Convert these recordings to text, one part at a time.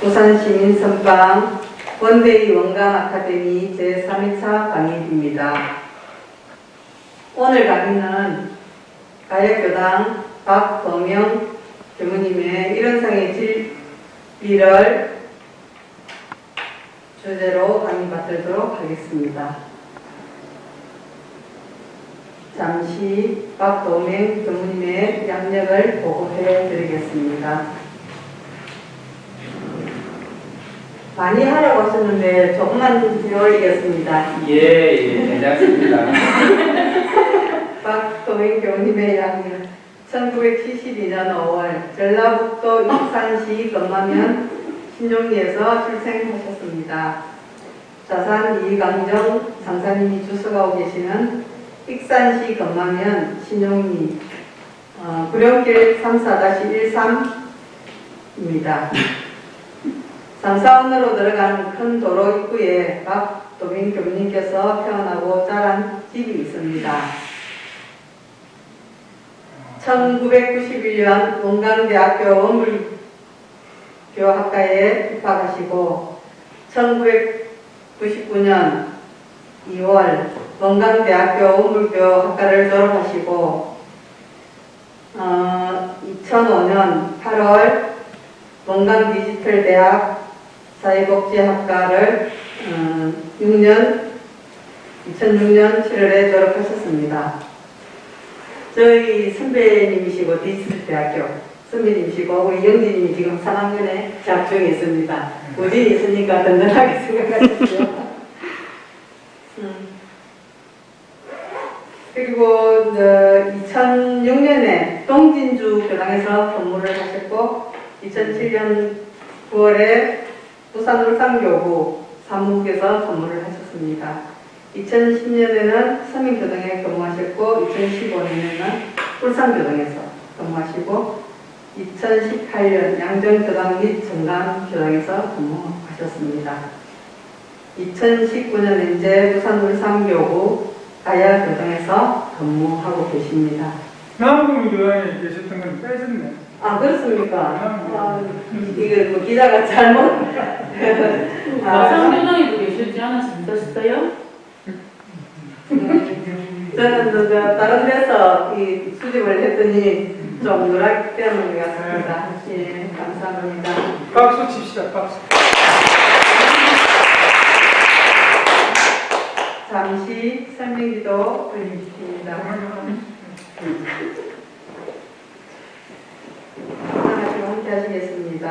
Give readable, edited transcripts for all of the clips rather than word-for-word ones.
부산시민선방 원데이 원광아카데미 제3회차 강의입니다. 오늘 강의는 가야교당 박범영 교무님의 일원상의 진리를 주제로 강의 받도록 하겠습니다. 잠시 박범영 교무님의 양력을 보고해 드리겠습니다. 많이 하라고 하셨는데 조금만 더 올리겠습니다. 예, 괜찮습니다. 박동인 교우님의 양은 1972년 5월 전라북도 익산시 금마면 신종리에서 출생하셨습니다. 자산 이강정 장사님이 주석하고 계시는 익산시 금마면 신종리 구룡길 34-13입니다. 상사원으로 들어가는 큰 도로 입구에 박도빈 교수님께서 태어나고 자란 집이 있습니다. 1991년 원광대학교 원불교학과에 입학하시고 1999년 2월 원광대학교 원불교학과를 졸업하시고 2005년 8월 원광디지털대학 사회복지학과를 2006년 7월에 졸업하셨습니다. 저희 선배님이시고 디지털대학교 선배님이시고 우리 영진님이 지금 3학년에 재학 중에 있습니다. 우진이 있으니까 든든하게 생각하셨죠. 그리고 2006년에 동진주 교당에서 근무를 하셨고 2007년 9월에 부산 울산교구 사무국에서 근무를 하셨습니다. 2010년에는 서민교당에 근무하셨고 2015년에는 울산교당에서 근무하시고 2018년 양정교당 및 정강교당에서 근무하셨습니다. 2019년에 이제 부산 울산교구 가야교당에서 근무하고 계십니다. 남궁교당에 계셨던 건 빼졌네. 아, 그렇습니까? 이거 뭐 기자가 잘못. 마산교당에도 계시지 않았어요? 저는 다른 데서 이 수집을 했더니 좀 누락되는 것 같습니다. 예, 감사합니다. 박수 칩시다, 박수. 잠시 설명기도 올리겠습니다. 함께 하시겠습니다.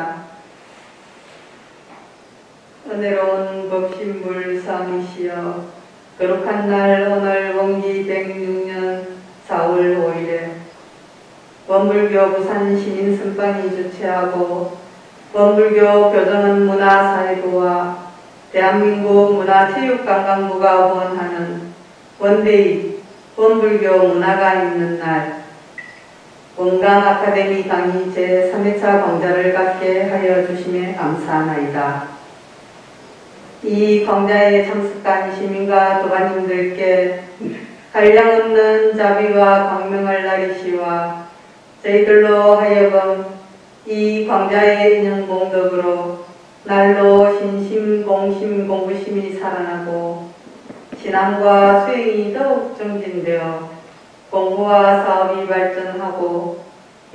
은혜로운 법신물 사미시여 거룩한 날 오늘 원기 106년 4월 5일에 원불교 부산시민 선방이 주최하고 원불교 교정은 문화사회부와 대한민국 문화체육관광부가 후원하는 원데이 원불교 문화가 있는 날 원광아카데미 강의 제3회차 강좌를 갖게 하여 주심에 감사하나이다. 이 강좌에 참석한 시민과 도반님들께 한량없는 자비와 광명을 나리시와 저희들로 하여금 이 강좌의 인연공덕으로 날로 신심, 공심, 공부심이 살아나고 신앙과 수행이 더욱 정진되어 공부와 사업이 발전하고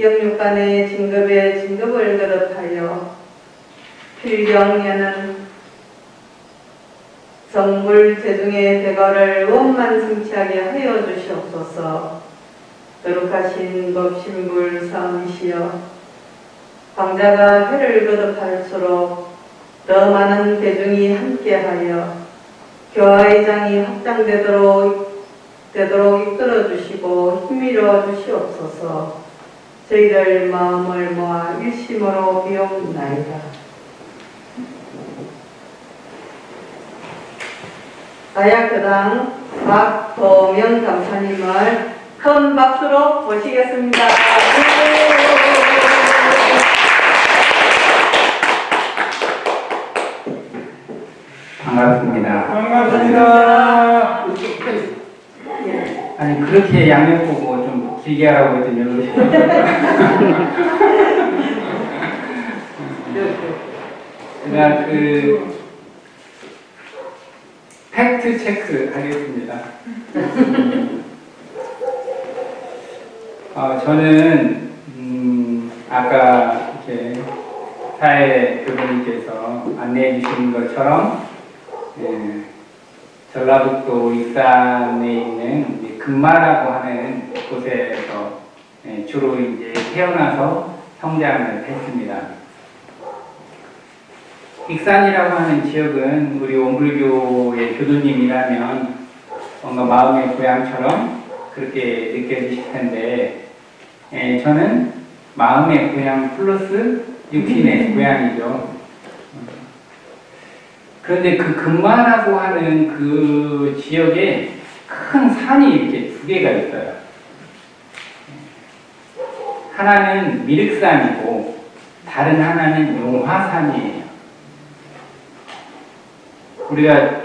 영육 간의 진급에 진급을 거듭하여 필경에는 성불 재중의 대거를 원만 성취하게 하여 주시옵소서. 거룩하신 법신불 사무시여 강자가 회를 거듭할수록 더 많은 대중이 함께하여 교화의 장이 확장되도록 이끌어 주시고 힘밀어 주시옵소서. 저희들 마음을 모아 일심으로 비옵나이다. 가야교당 박범영 감사님을 큰 박수로 모시겠습니다. 반갑습니다. 반갑습니다. 아니 그렇게 양력 보고 좀 길게 하라고 했더니 제가 팩트 체크 하겠습니다. 저는, 아까 이렇게 사회 교수님께서 안내해 주신 것처럼, 전라북도 익산에 있는 이제 금마라고 하는 곳에서 주로 이제 태어나서 성장을 했습니다. 익산이라고 하는 지역은 우리 원불교의 교도님이라면 뭔가 마음의 고향처럼 그렇게 느껴지실 텐데, 저는 마음의 고향 플러스 육신의 고향이죠. 그런데 그 금마라고 하는 그 지역에 큰 산이 이렇게 두 개가 있어요. 하나는 미륵산이고 다른 하나는 용화산이에요. 우리가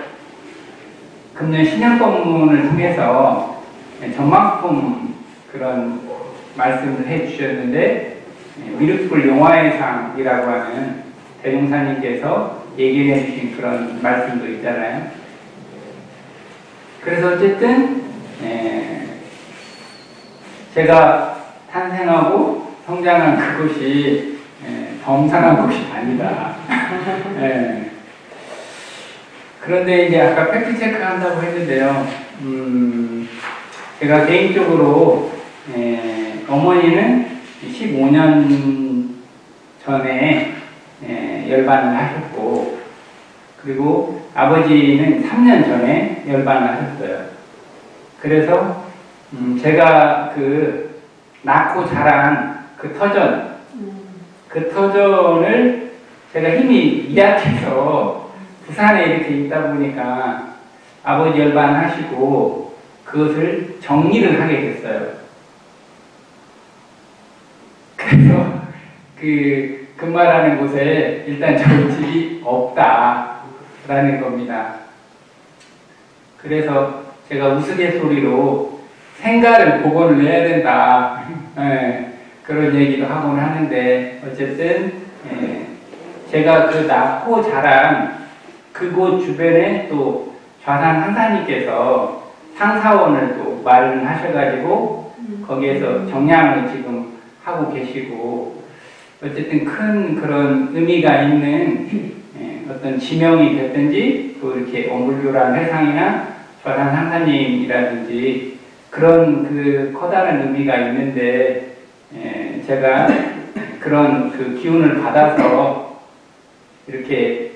금년 신년법문을 통해서 전막품 그런 말씀을 해주셨는데, 미륵불 용화의 상이라고 하는 대종사님께서 얘기해 주신 그런 말씀도 있잖아요. 그래서 어쨌든 제가 탄생하고 성장한 그곳이 범상한 곳이 아니다. 그런데 이제 아까 팩트 체크 한다고 했는데요. 제가 개인적으로 어머니는 15년 전에 열반을 하셨고, 그리고 아버지는 3년 전에 열반을 하셨어요. 그래서 제가 낳고 자란 그 터전을 제가 힘이 약해서 부산에 이렇게 있다 보니까 아버지 열반하시고 그것을 정리를 하게 됐어요. 그래서 금마라는 곳에 일단 좋은 집이 없다라는 겁니다. 그래서 제가 우스갯소리로 생가를 복원을 해야 된다. 그런 얘기도 하곤 하는데, 어쨌든 제가 낳고 자란 그곳 주변에 또 좌산 상사님께서 상사원을 또 마련하셔가지고 거기에서 정량을 지금 하고 계시고, 어쨌든 큰 그런 의미가 있는 어떤 지명이 됐든지, 또 이렇게 원불교라는 회상이나 좌산 상사님이라든지 그런 커다란 의미가 있는데, 제가 그런 기운을 받아서 이렇게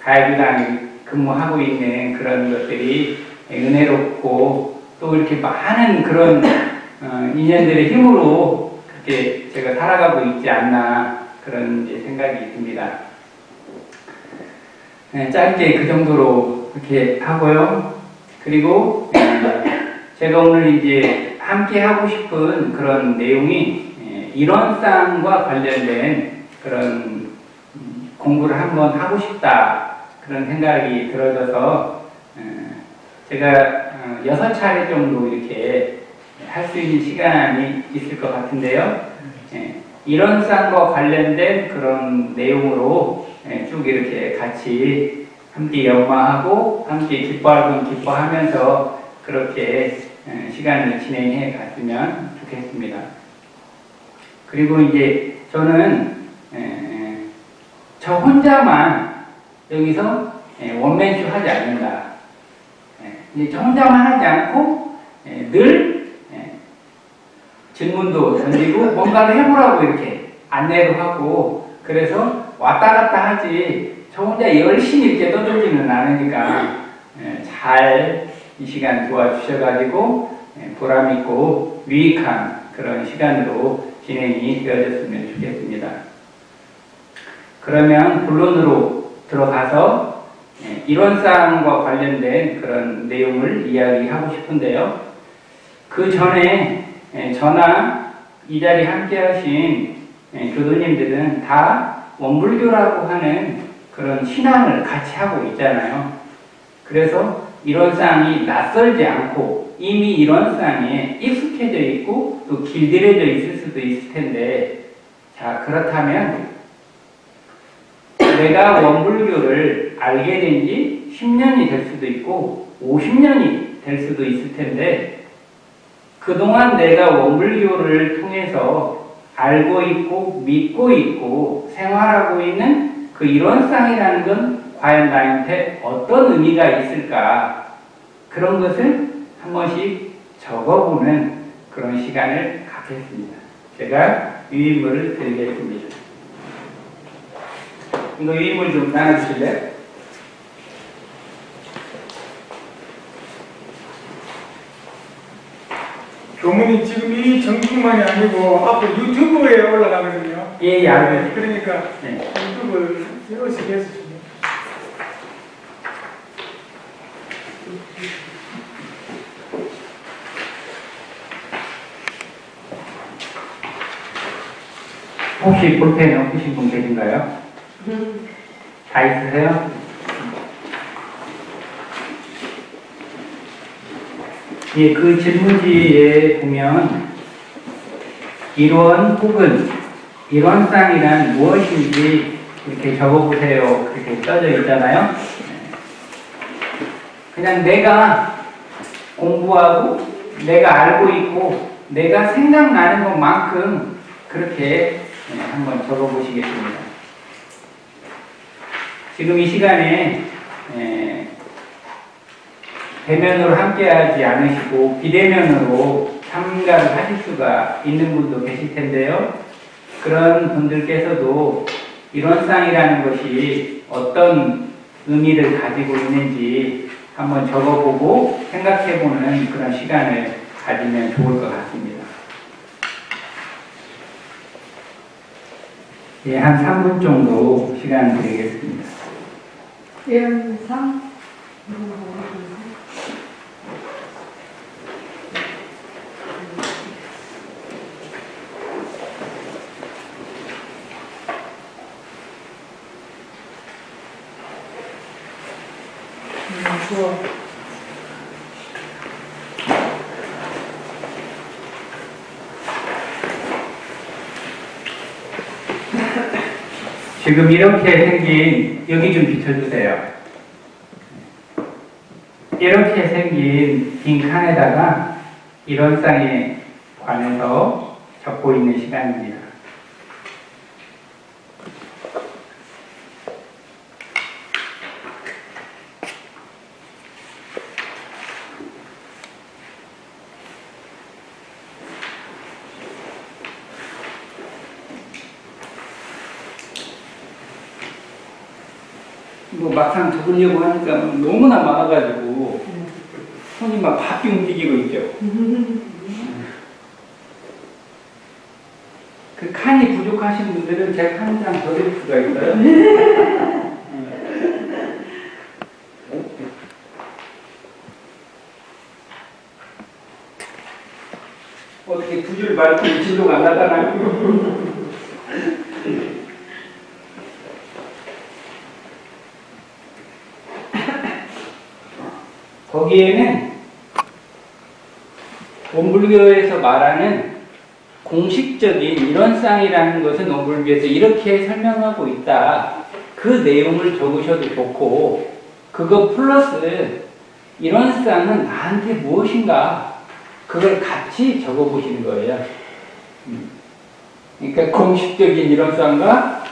가야주당에 근무하고 있는 그런 것들이 은혜롭고, 또 이렇게 많은 그런 인연들의 힘으로 그렇게 제가 살아가고 있지 않나, 그런 생각이 듭니다. 짧게 그 정도로 이렇게 하고요. 그리고 제가 오늘 이제 함께 하고 싶은 그런 내용이 이론상과 관련된 그런 공부를 한번 하고 싶다, 그런 생각이 들어져서 제가 6차례 정도 이렇게 할 수 있는 시간이 있을 것 같은데요. 이론상과 관련된 그런 내용으로 쭉 이렇게 같이 함께 연마하고 함께 기뻐하면 기뻐하면서 그렇게 시간을 진행해 갔으면 좋겠습니다. 그리고 이제 저는 저 혼자만 여기서 원맨쇼 하지 않는다. 이제 저 혼자만 하지 않고 늘 질문도 던지고 뭔가를 해보라고 이렇게 안내도 하고, 그래서 왔다 갔다 하지 저 혼자 열심히 이렇게 떠들지는 않으니까 잘 이 시간 도와주셔가지고 보람있고 유익한 그런 시간으로 진행이 되어졌으면 좋겠습니다. 그러면 본론으로 들어가서 이론상과 관련된 그런 내용을 이야기하고 싶은데요. 그 전에 저나 이 자리에 함께 하신 교도님들은 다 원불교라고 하는 그런 신앙을 같이 하고 있잖아요. 그래서 이론상이 낯설지 않고 이미 이론상에 익숙해져 있고 또 길들여져 있을 수도 있을 텐데, 자, 그렇다면 내가 원불교를 알게 된 지 10년이 될 수도 있고 50년이 될 수도 있을 텐데 그동안 내가 원불교를 통해서 알고 있고 믿고 있고 생활하고 있는 그 이론상이라는 건 과연 나한테 어떤 의미가 있을까? 그런 것을 한 번씩 적어보는 그런 시간을 갖겠습니다. 제가 유인물을 드리겠습니다. 이거 유인물 좀 나눠주실래요? 교문이 지금 이 정중만이 아니고 앞으로 유튜브에 올라가거든요. 예, 알아요. 그러니까 네. 유튜브를 이렇게 해서 주세요. 혹시 볼펜 없으신 분 계신가요? 다 있으세요? 예, 그 질문지에 보면 이론 혹은 이론상이란 무엇인지 이렇게 적어보세요. 그렇게 써져 있잖아요. 그냥 내가 공부하고 내가 알고 있고 내가 생각나는 것만큼 그렇게 한번 적어보시겠습니다. 지금 이 시간에 대면으로 함께하지 않으시고 비대면으로 참가를 하실 수가 있는 분도 계실 텐데요. 그런 분들께서도 이론상이라는 것이 어떤 의미를 가지고 있는지 한번 적어보고 생각해보는 그런 시간을 가지면 좋을 것 같습니다. 예, 한 3분 정도 시간 드리겠습니다. 이론상 지금 이렇게 생긴, 여기 좀 비춰주세요. 이렇게 생긴 빈 칸에다가 이론상에 관해서 적고 있는 시간입니다. 뭐 막상 적으려고 하니까 너무나 많아가지고 손이 막 바삐 움직이고 있죠. 그 칸이 부족하신 분들은 제가 한 장 더 드릴 수가 있어요. 어떻게 두 줄 말고 진도가 안 나가나요? 거기에는 원불교에서 말하는 공식적인 이론상이라는 것은 원불교에서 이렇게 설명하고 있다. 그 내용을 적으셔도 좋고 그거 플러스 이론상은 나한테 무엇인가 그걸 같이 적어보시는 거예요. 그러니까 공식적인 이론상과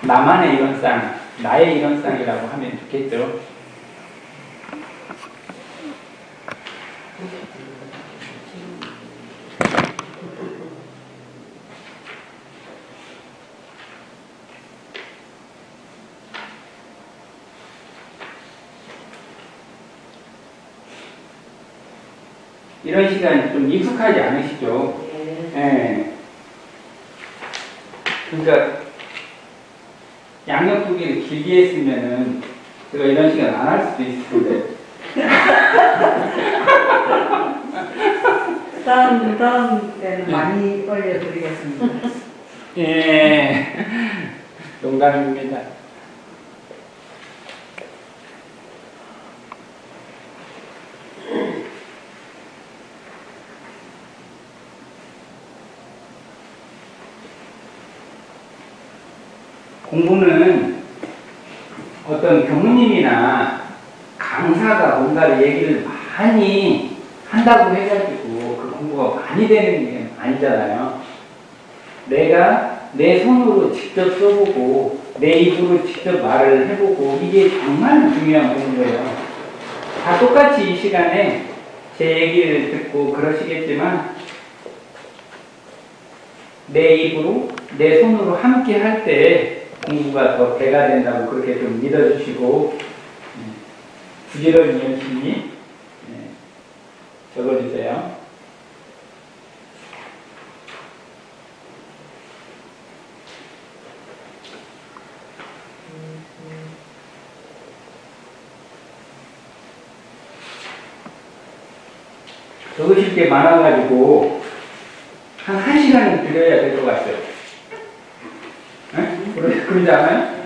나만의 이론상, 나의 이론상이라고 하면 좋겠죠. 이런 시간 좀 익숙하지 않으시죠? 네. 그러니까 양력 두 개를 길게 했으면은 제가 이런 시간 안 할 수도 있을 텐데. 다음 때는 많이 올려드리겠습니다. 예. 농담입니다. 공부는 어떤 교무님이나 강사가 뭔가를 얘기를 많이 한다고 해가지고 그 공부가 많이 되는 게 아니잖아요. 내가 내 손으로 직접 써보고 내 입으로 직접 말을 해보고 이게 정말 중요한 공부예요. 다 똑같이 이 시간에 제 얘기를 듣고 그러시겠지만 내 입으로 내 손으로 함께 할 때 공부가 더 배가 된다고 그렇게 좀 믿어주시고 부지런히 열심히 적어주세요. 적으실 게 많아가지고 한 1시간은 드려야 될 것 같아요. 네? 그러지 않아요?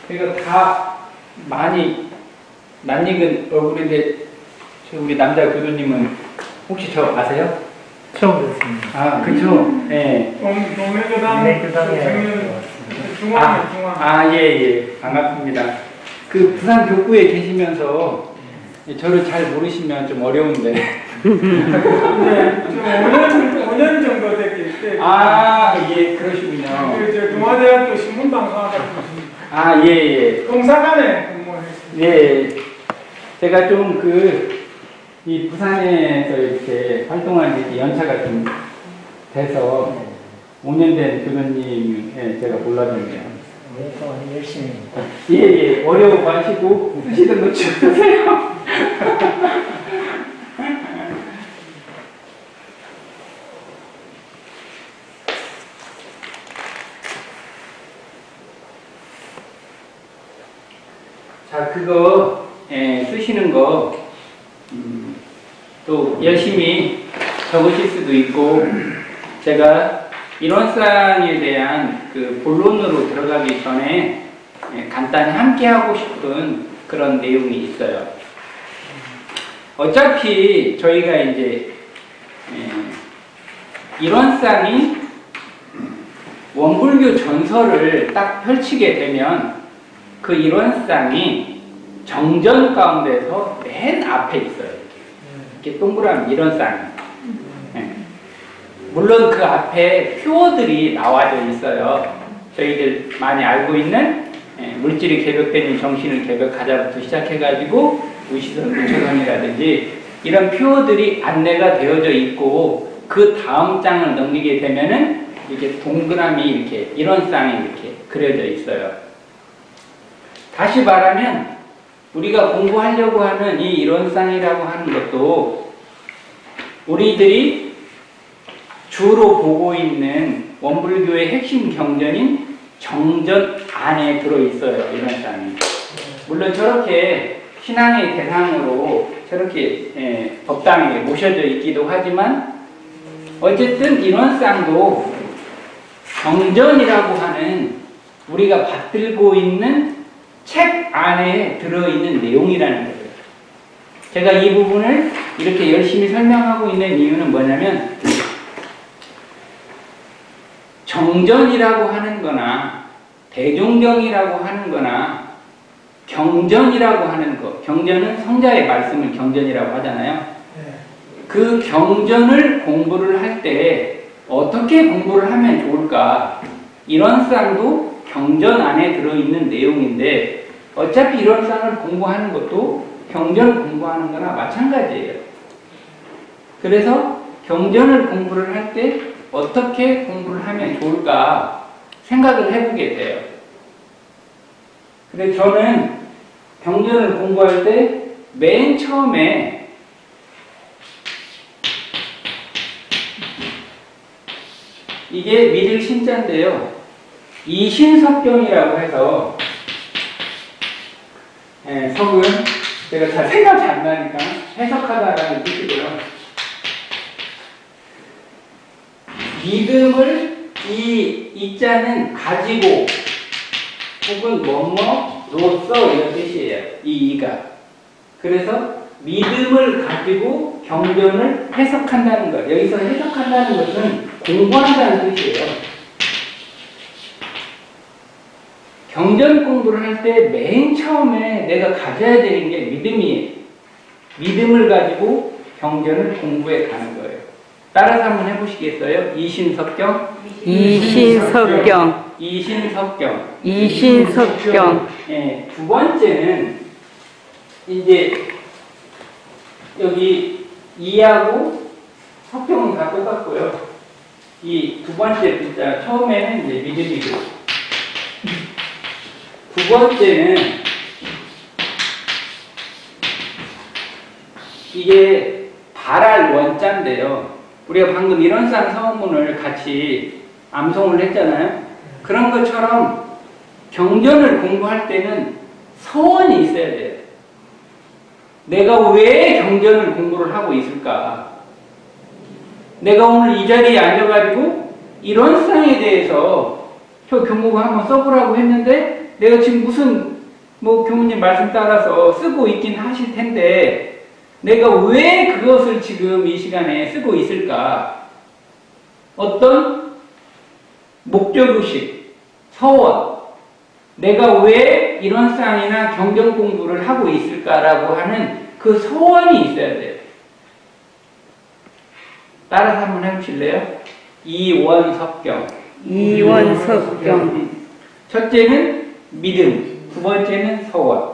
이거 다 많이 낯익은 얼굴인데 우리 남자 교수님은 혹시 저 아세요? 처음 듣습니다. 아, 그쵸? 네. 동네교당 예, 예. 반갑습니다. 그 부산 교구에 계시면서 저를 잘 모르시면 좀 어려운데. 네, 좀 5년 정도 됐기 아, 예, 그러시군요. 저 동아대학교 신문방송학과 아, 예, 예. 공사관에 근무했습니다. 예. 제가 좀 이 부산에서 이렇게 활동한 지 연차가 좀 돼서 5년 된 교수님 제가 몰랐는데요. 오랫동안 열심히. 예, 예. 어려워 마시고 쓰시던 노트 쓰세요. 자, 그거 쓰시는 거 또 열심히 적으실 수도 있고 제가 이론상에 대한 그 본론으로 들어가기 전에 간단히 함께 하고 싶은 그런 내용이 있어요. 어차피 저희가 이제 이론상이 원불교 전설을 딱 펼치게 되면 그 이론상이 정전 가운데서 맨 앞에 있어요. 이렇게 동그란 이론상이. 물론 그 앞에 표어들이 나와져 있어요. 저희들 많이 알고 있는 물질이 개벽되니 정신을 개벽하자부터 시작해가지고 우시선 무처선이라든지 이런 표어들이 안내가 되어져 있고 그 다음 장을 넘기게 되면은 이렇게 동그라미 이렇게 이론상이 이렇게 그려져 있어요. 다시 말하면 우리가 공부하려고 하는 이 이론상이라고 하는 것도 우리들이 주로 보고 있는 원불교의 핵심 경전인 정전 안에 들어있어요. 이론상이. 물론 저렇게 신앙의 대상으로 저렇게 법당에 모셔져 있기도 하지만 어쨌든 이론상도 정전이라고 하는 우리가 받들고 있는 책 안에 들어있는 내용이라는 거예요. 제가 이 부분을 이렇게 열심히 설명하고 있는 이유는 뭐냐면 정전이라고 하는 거나 대종경이라고 하는 거나 경전이라고 하는 거, 경전은 성자의 말씀을 경전이라고 하잖아요. 그 경전을 공부를 할 때 어떻게 공부를 하면 좋을까? 이론상도 경전 안에 들어있는 내용인데 어차피 이론상을 공부하는 것도 경전 공부하는 거나 마찬가지예요. 그래서 경전을 공부를 할 때 어떻게 공부를 하면 좋을까 생각을 해보게 돼요. 근데 저는 경전을 공부할 때 맨 처음에 이게 믿을 신자인데요. 이신석경이라고 해서 석은 제가 잘 생각이 안 나니까 해석하다라는 뜻이고요. 믿음을 이자는 가지고 혹은 뭐뭐로써 이런 뜻이에요. 이 이가. 그래서 믿음을 가지고 경전을 해석한다는 것. 여기서 해석한다는 것은 공부한다는 뜻이에요. 경전 공부를 할 때 맨 처음에 내가 가져야 되는 게 믿음이에요. 믿음을 가지고 경전을 공부해 가는 거예요. 따라서 한번 해보시겠어요? 이신석경. 이신석경. 이신석경. 이신석경. 예, 두 번째는 이제 여기 이하고 석경은 다 똑같고요. 이 두 번째 글자 처음에는 이제 믿음이고, 두 번째는 이게 발할 원자인데요. 우리가 방금 이런상 서문을 같이 암송을 했잖아요. 그런 것처럼 경전을 공부할 때는 서원이 있어야 돼요. 내가 왜 경전을 공부를 하고 있을까? 내가 오늘 이 자리에 앉아가지고 이런 상에 대해서 저 교무가 한번 써보라고 했는데 내가 지금 무슨 교무님 말씀 따라서 쓰고 있긴 하실 텐데 내가 왜 그것을 지금 이 시간에 쓰고 있을까? 어떤 목적의식, 서원, 내가 왜 이런 쌍이나 경전 공부를 하고 있을까라고 하는 그 서원이 있어야 돼요. 따라서 한번 해보실래요? 이원석경. 이원석경. 첫째는 믿음, 두 번째는 서원.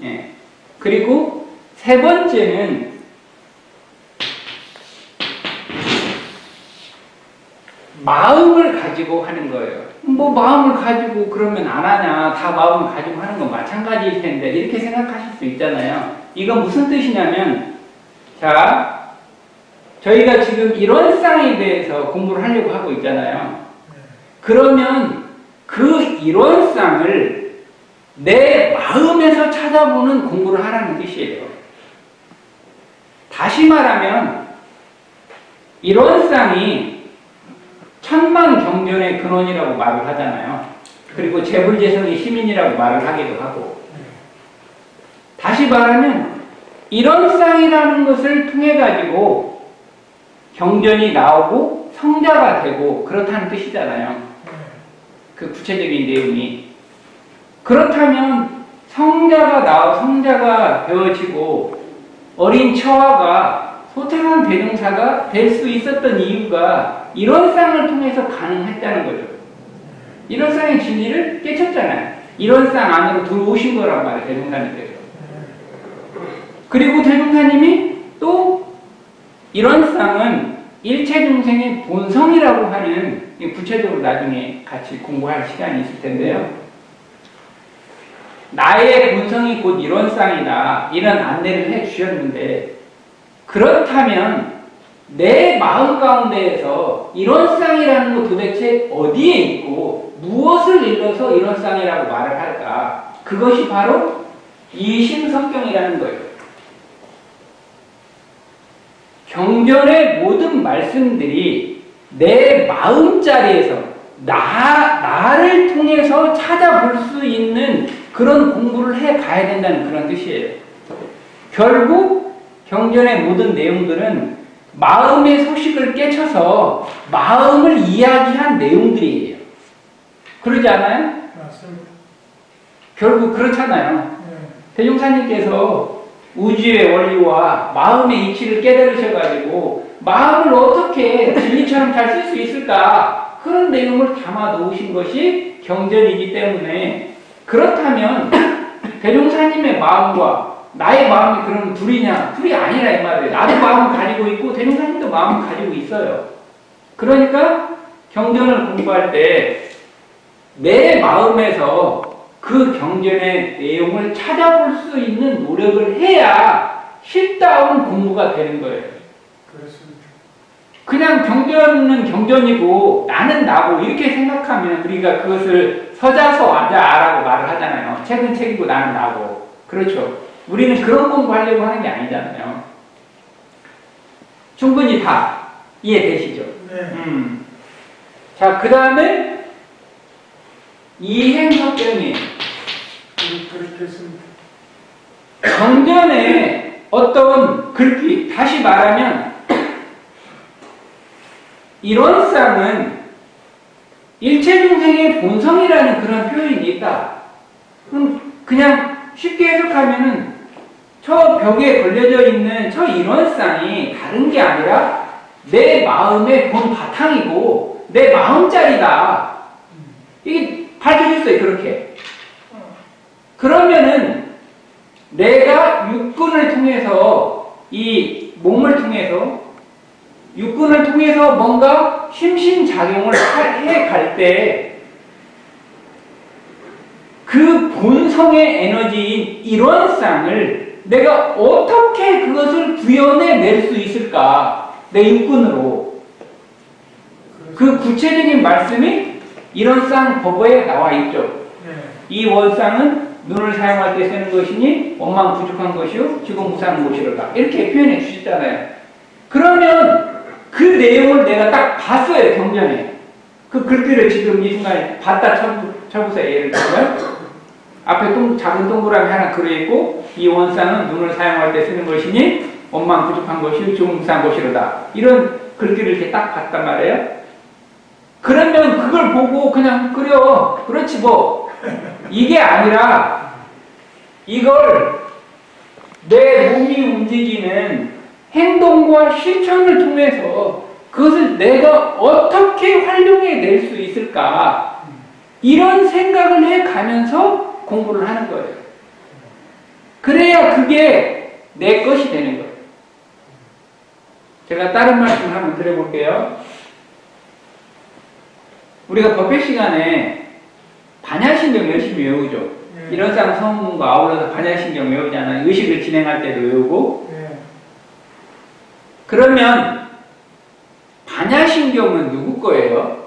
예. 그리고 세 번째는 마음을 가지고 하는 거예요. 마음을 가지고 그러면 안 하냐, 다 마음을 가지고 하는 건 마찬가지일 텐데 이렇게 생각하실 수 있잖아요. 이건 무슨 뜻이냐면, 자, 저희가 지금 이런 쌍에 대해서 공부를 하려고 하고 있잖아요. 그러면 그 이런 쌍을 내 마음에서 찾아보는 공부를 하라는 뜻이에요. 다시 말하면 이런 쌍이 천만 경전의 근원이라고 말을 하잖아요. 그리고 재불재성의 시민이라고 말을 하기도 하고. 다시 말하면 이런 쌍이라는 것을 통해 가지고 경전이 나오고 성자가 되고 그렇다는 뜻이잖아요. 그 구체적인 내용이. 그렇다면 성자가 되어지고 어린 처화가 소탈한 대종사가 될 수 있었던 이유가 이런 쌍을 통해서 가능했다는 거죠. 이런 쌍의 진리를 깨쳤잖아요. 이런 쌍 안으로 들어오신 거란 말이에요, 대종사님께서. 그리고 대종사님이 또 이런 쌍은 일체중생의 본성이라고 하는, 구체적으로 나중에 같이 공부할 시간이 있을 텐데요. 나의 본성이 곧 이런 쌍이다, 이런 안내를 해 주셨는데, 그렇다면 내 마음 가운데에서 이런 쌍이라는 거 도대체 어디에 있고 무엇을 일러서 이런 쌍이라고 말을 할까? 그것이 바로 이심석경이라는 거예요. 경전의 모든 말씀들이 내 마음자리에서 나를 통해서 찾아볼 수 있는 그런 공부를 해 가야 된다는 그런 뜻이에요. 결국 경전의 모든 내용들은 마음의 소식을 깨쳐서 마음을 이야기한 내용들이에요. 그러지 않아요? 맞습니다. 결국 그렇잖아요. 대종사님께서 우주의 원리와 마음의 이치를 깨달으셔가지고 마음을 어떻게 진리처럼 잘 쓸 수 있을까, 그런 내용을 담아 놓으신 것이 경전이기 때문에, 그렇다면 대종사님의 마음과 나의 마음이 그럼 둘이냐? 둘이 아니라 이 말이에요. 나도 마음을 가지고 있고 대종사님도 마음을 가지고 있어요. 그러니까 경전을 공부할 때 내 마음에서 그 경전의 내용을 찾아볼 수 있는 노력을 해야 실다운 공부가 되는 거예요. 그렇습니다. 그냥 경전은 경전이고 나는 나고 이렇게 생각하면 우리가 그것을 서자서 와자라고 말을 하잖아요. 책은 책이고 나는 나고. 그렇죠. 우리는 그런 공부하려고 하는 게 아니잖아요. 충분히 다 이해되시죠? 네. 자, 그 다음에 이행석경이에요. 그렇게 했습니다. 경전에 어떤 글귀, 다시 말하면 이론상은 일체중생의 본성이라는 그런 표현이 있다. 그럼 그냥 쉽게 해석하면은 저 벽에 걸려져 있는 저 이론상이 다른 게 아니라 내 마음의 본 바탕이고 내 마음짜리다. 이게 밝혀졌어요, 그렇게. 그러면은 내가 육군을 통해서 이 몸을 통해서 육군을 통해서 뭔가 심신작용을 해갈 때 그 본성의 에너지인 이론상을 내가 어떻게 그것을 구현해낼 수 있을까? 내 육군으로. 그 구체적인 말씀이 이론상 법어에 나와 있죠. 이 원상은 눈을 사용할 때 쓰는 것이니 원망 부족한 것이요 지금 무상한 것이로다. 이렇게 표현해 주셨잖아요. 그러면 그 내용을 내가 딱 봤어요, 경전에. 그 글귀를 지금 이 순간에 봤다 쳐보세요, 예를 들면. 앞에 작은 동그라미 하나 그려있고, 이 원상은 눈을 사용할 때 쓰는 것이니, 원망 부족한 것이 중무상한 것이로다. 이런 글귀를 이렇게 딱 봤단 말이에요. 그러면 그걸 보고 그냥 그려. 그렇지 뭐. 이게 아니라, 이걸 내 몸이 움직이는 행동과 실천을 통해서 그것을 내가 어떻게 활용해낼 수 있을까? 이런 생각을 해가면서 공부를 하는 거예요. 그래야 그게 내 것이 되는 거예요. 제가 다른 말씀을 한번 드려볼게요. 우리가 법회 시간에 반야신경 열심히 외우죠. 이런상 성문과 아울러서 반야신경 외우잖아요. 의식을 진행할 때도 외우고. 그러면 반야신경은 누구 거예요?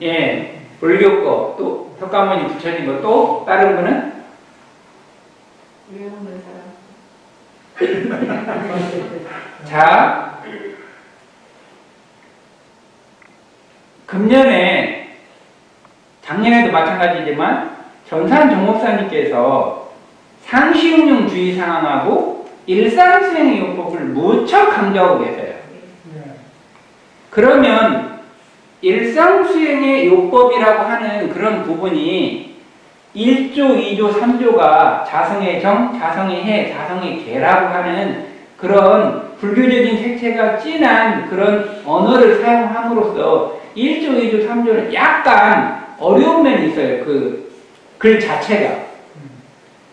예, 불교 거, 또 덕가모니 붙여진 거, 또 다른 거는? 외우는 사람. 자, 금년에, 작년에도 마찬가지지만 전산 정목사님께서 상시응용주의 상황하고 일상수행의 요법을 무척 강조하고 계세요. 그러면 일상수행의 요법이라고 하는 그런 부분이 1조, 2조, 3조가 자성의 정, 자성의 해, 자성의 개라고 하는 그런 불교적인 색채가 진한 그런 언어를 사용함으로써 1조, 2조, 3조는 약간 어려운 면이 있어요. 그 글 자체가.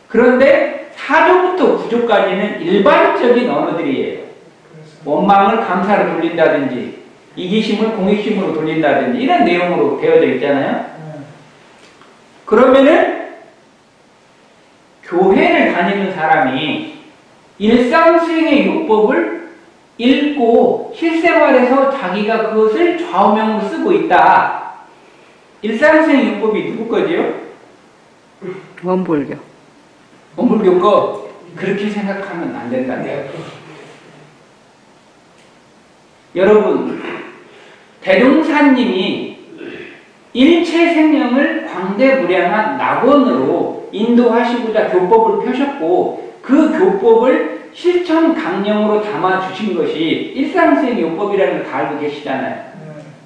그런데 4조부터 9조까지는 일반적인 언어들이에요. 원망을 감사로 돌린다든지 이기심을 공익심으로 돌린다든지 이런 내용으로 되어져 있잖아요. 그러면은 교회를 다니는 사람이 일상수행의 요법을 읽고 실생활에서 자기가 그것을 좌우명으로 쓰고 있다. 일상수행 요법이 누구 거지요? 원불교. 원불교 거 그렇게 생각하면 안 된다네요. 여러분, 대종사님이 일체 생명을 광대무량한 낙원으로 인도하시고자 교법을 펴셨고 그 교법을 실천 강령으로 담아주신 것이 일상수행 요법이라는 걸 다 알고 계시잖아요.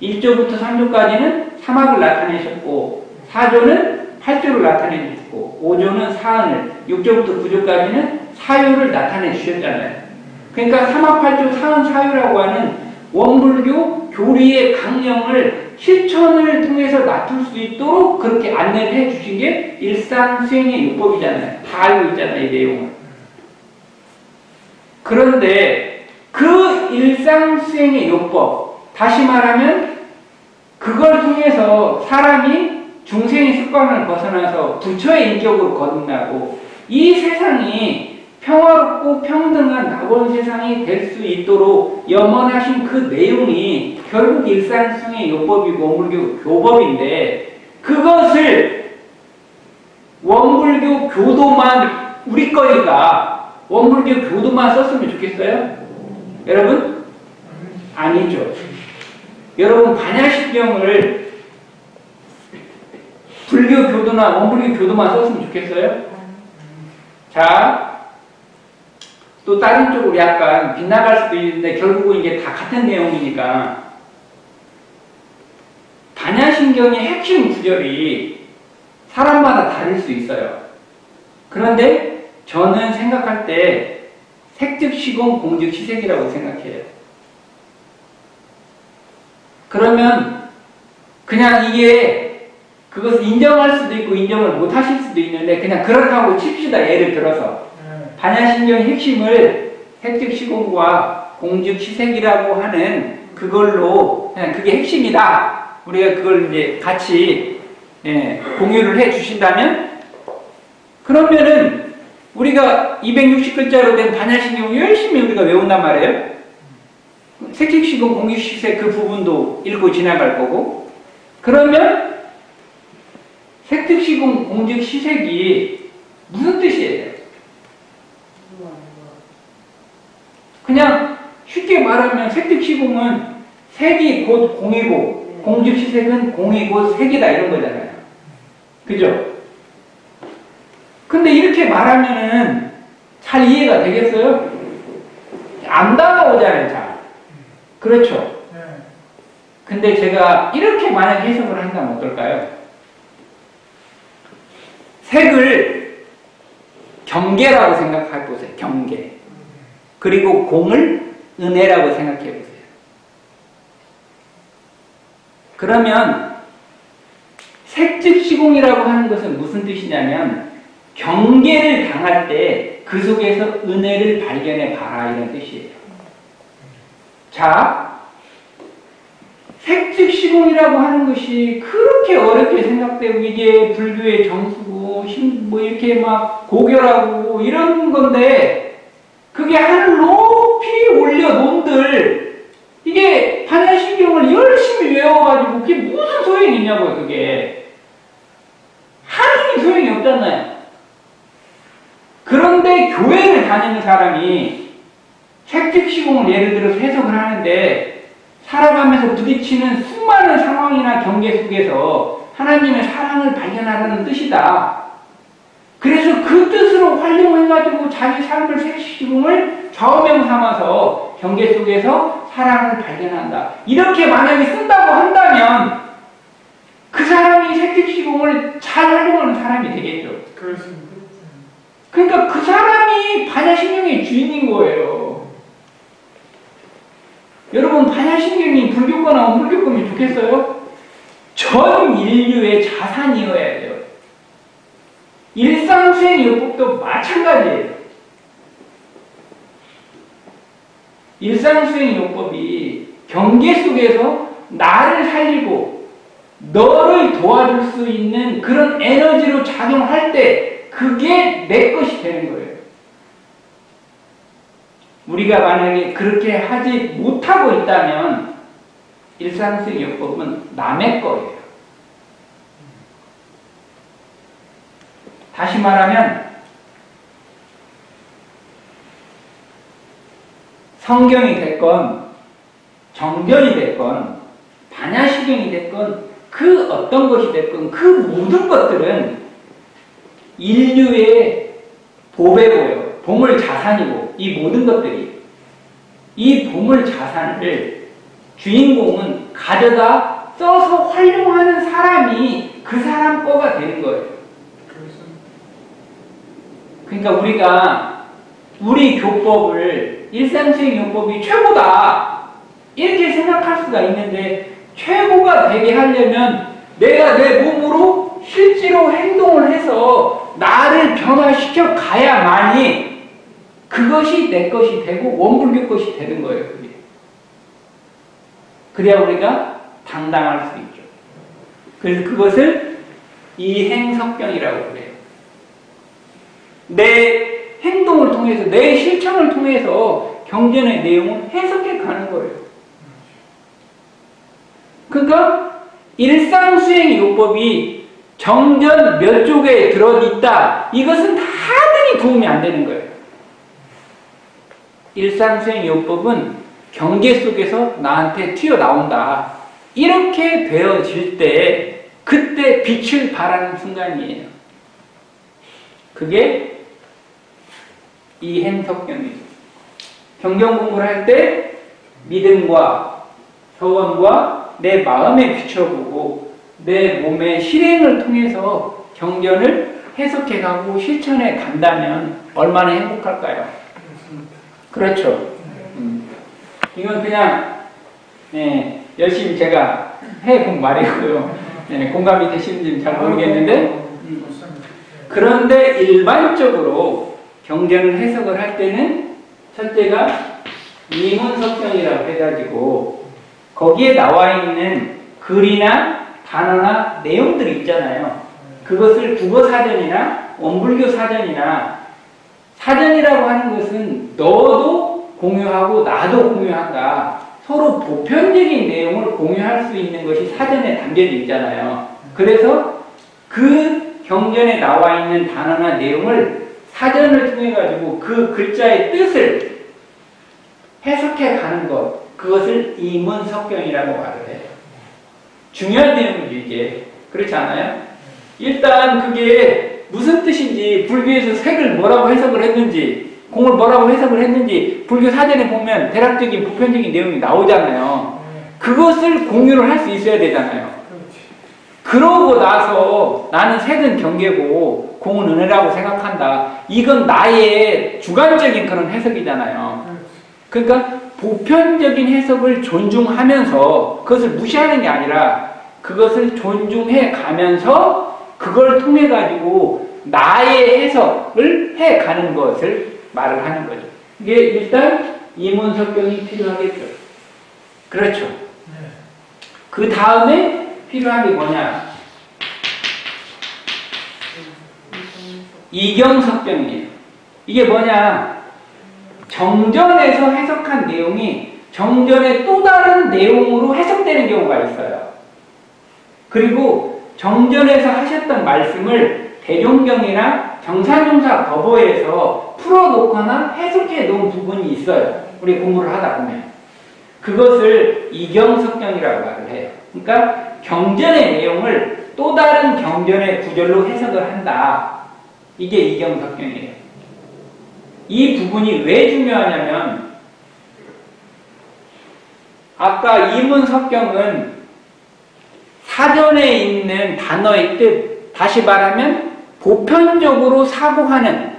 1조부터 3조까지는 사막을 나타내셨고 4조는 8조를 나타내주셨고 5조는 사은을 6조부터 9조까지는 사유를 나타내 주셨잖아요. 그러니까 사막 8조 사은 사유라고 하는 원불교 교리의 강령을 실천을 통해서 나툴 수 있도록 그렇게 안내를 해 주신 게 일상수행의 요법이잖아요. 다 알고 있잖아요, 이 내용을. 그런데 그 일상수행의 요법, 다시 말하면 그걸 통해서 사람이 중생의 습관을 벗어나서 부처의 인격으로 거듭나고 이 세상이 평화롭고 평등한 낙원 세상이 될 수 있도록 염원하신 그 내용이 결국 일상수행의 요법이고 원불교 교법인데 그것을 원불교 교도만 우리 거니까 원불교 교도만 썼으면 좋겠어요? 여러분? 아니죠. 여러분 반야신경을 불교 교도나 원불교 교도만 썼으면 좋겠어요? 자, 또 다른 쪽으로 약간 빗나갈 수도 있는데 결국은 이게 다 같은 내용이니까 반야신경의 핵심 구절이 사람마다 다를 수 있어요. 그런데 저는 생각할 때 색즉시공 공즉시색이라고 생각해요. 그러면 그냥 이게 그것을 인정할 수도 있고 인정을 못 하실 수도 있는데 그냥 그렇다고 칩시다. 예를 들어서 반야신경의 핵심을 색즉시공과 공즉시색이라고 하는 그걸로 그냥 그게 핵심이다. 우리가 그걸 이제 같이 공유를 해 주신다면 그러면은 우리가 260글자로 된 반야신경을 열심히 우리가 외운단 말이에요. 색즉시공 공즉시색 그 부분도 읽고 지나갈 거고 그러면 색즉시공 공즉시색이 무슨 뜻이에요? 그냥 쉽게 말하면 색즉시공은 색이 곧 공이고 공즉시색은 공이 곧 색이다 이런 거잖아요. 그죠? 근데 이렇게 말하면은 잘 이해가 되겠어요? 안 다가오잖아요, 잘. 그렇죠? 근데 제가 이렇게 만약 해석을 한다면 어떨까요? 색을 경계라고 생각해 보세요. 경계. 그리고 공을 은혜라고 생각해 보세요. 그러면 색즉시공이라고 하는 것은 무슨 뜻이냐면 경계를 당할 때 그 속에서 은혜를 발견해 봐라 이런 뜻이에요. 자, 색즉시공이라고 하는 것이 그렇게 어렵게 생각되고 이게 불교의 정수고 뭐 이렇게 막 고결하고 이런 건데 그게 하늘 높이 올려놓은들 이게 반야신경을 열심히 외워가지고 그게 무슨 소용이 있냐고요. 그게 하나님 소용이 없잖아요. 그런데 교회를 다니는 사람이 색즉시공을 예를 들어서 해석을 하는데 살아가면서 부딪히는 수많은 상황이나 경계 속에서 하나님의 사랑을 발견하라는 뜻이다. 그래서 그 뜻으로 활용해가지고 자기 삶을 색즉시공을 좌우명 삼아서 경계 속에서 사랑을 발견한다. 이렇게 만약에 쓴다고 한다면 그 사람이 색즉시공을 잘 활용하는 사람이 되겠죠. 그렇습니다. 그러니까 그 사람이 반야신경의 주인인 거예요. 여러분 반야신경이 불교거나 원불교거면 좋겠어요? 전 인류의 자산이어야 돼요. 일상수행요법도 마찬가지예요. 일상수행요법이 경계 속에서 나를 살리고 너를 도와줄 수 있는 그런 에너지로 작용할 때 그게 내 것이 되는 거예요. 우리가 만약에 그렇게 하지 못하고 있다면 일상수행요법은 남의 거예요. 다시 말하면 성경이 됐건 정전이 됐건 반야시경이 됐건 그 어떤 것이 됐건 그 모든 것들은 인류의 보배고요. 보물 자산이고 이 모든 것들이 이 보물 자산을 주인공은 가져다 써서 활용하는 사람이 그 사람 거가 되는 거예요. 그러니까 우리가 우리 교법을 일상수행요법이 최고다 이렇게 생각할 수가 있는데 최고가 되게 하려면 내가 내 몸으로 실제로 행동을 해서 나를 변화시켜 가야만이 그것이 내 것이 되고 원불교 것이 되는 거예요. 그게. 그래야 우리가 당당할 수 있죠. 그래서 그것을 이행석병이라고 그래요. 내 행동을 통해서 내 실천을 통해서 경전의 내용을 해석해 가는 거예요. 그러니까 일상수행요법이 정전 몇 쪽에 들어있다 이것은 다분히 도움이 안 되는 거예요. 일상수행요법은 경계 속에서 나한테 튀어나온다 이렇게 되어질 때 그때 빛을 발하는 순간이에요. 그게 이행석경이죠. 경전 공부를 할 때 믿음과 서원과 내 마음에 비춰보고 내 몸의 실행을 통해서 경전을 해석해가고 실천해 간다면 얼마나 행복할까요? 그렇죠. 이건 그냥 열심히 제가 해본 말이고요. 공감이 되시는지 잘 모르겠는데 그런데 일반적으로 경전을 해석을 할 때는 첫째가 이문석경이라고 해가지고 거기에 나와 있는 글이나 단어나 내용들이 있잖아요. 그것을 국어사전이나 원불교 사전이나 사전이라고 하는 것은 너도 공유하고 나도 공유한다. 서로 보편적인 내용을 공유할 수 있는 것이 사전에 담겨져 있잖아요. 그래서 그 경전에 나와 있는 단어나 내용을 사전을 통해 가지고 그 글자의 뜻을 해석해 가는 것, 그것을 이문석경이라고 말을 해요. 중요한 내용이죠, 이게. 그렇지 않아요? 일단 그게 무슨 뜻인지, 불교에서 색을 뭐라고 해석을 했는지, 공을 뭐라고 해석을 했는지 불교 사전에 보면 대략적인 보편적인 내용이 나오잖아요. 그것을 공유를 할 수 있어야 되잖아요. 그러고 나서 나는 색은 경계고 공은 은혜라고 생각한다. 이건 나의 주관적인 그런 해석이잖아요. 그러니까 보편적인 해석을 존중하면서 그것을 무시하는 게 아니라 그것을 존중해 가면서 그걸 통해 가지고 나의 해석을 해 가는 것을 말을 하는 거죠. 이게 일단 이문석경이 필요하겠죠. 그렇죠. 그 다음에 필요한 게 뭐냐? 이경석경이에요. 이게 뭐냐? 정전에서 해석한 내용이 정전의 또 다른 내용으로 해석되는 경우가 있어요. 그리고 정전에서 하셨던 말씀을 대종경이나 정산용사 법어에서 풀어놓거나 해석해 놓은 부분이 있어요. 우리 공부를 하다 보면. 그것을 이경석경이라고 말을 해요. 그러니까 경전의 내용을 또 다른 경전의 구절로 해석을 한다. 이게 이경석경이에요. 이 부분이 왜 중요하냐면 아까 이문석경은 사전에 있는 단어의 뜻, 다시 말하면 보편적으로 사고하는,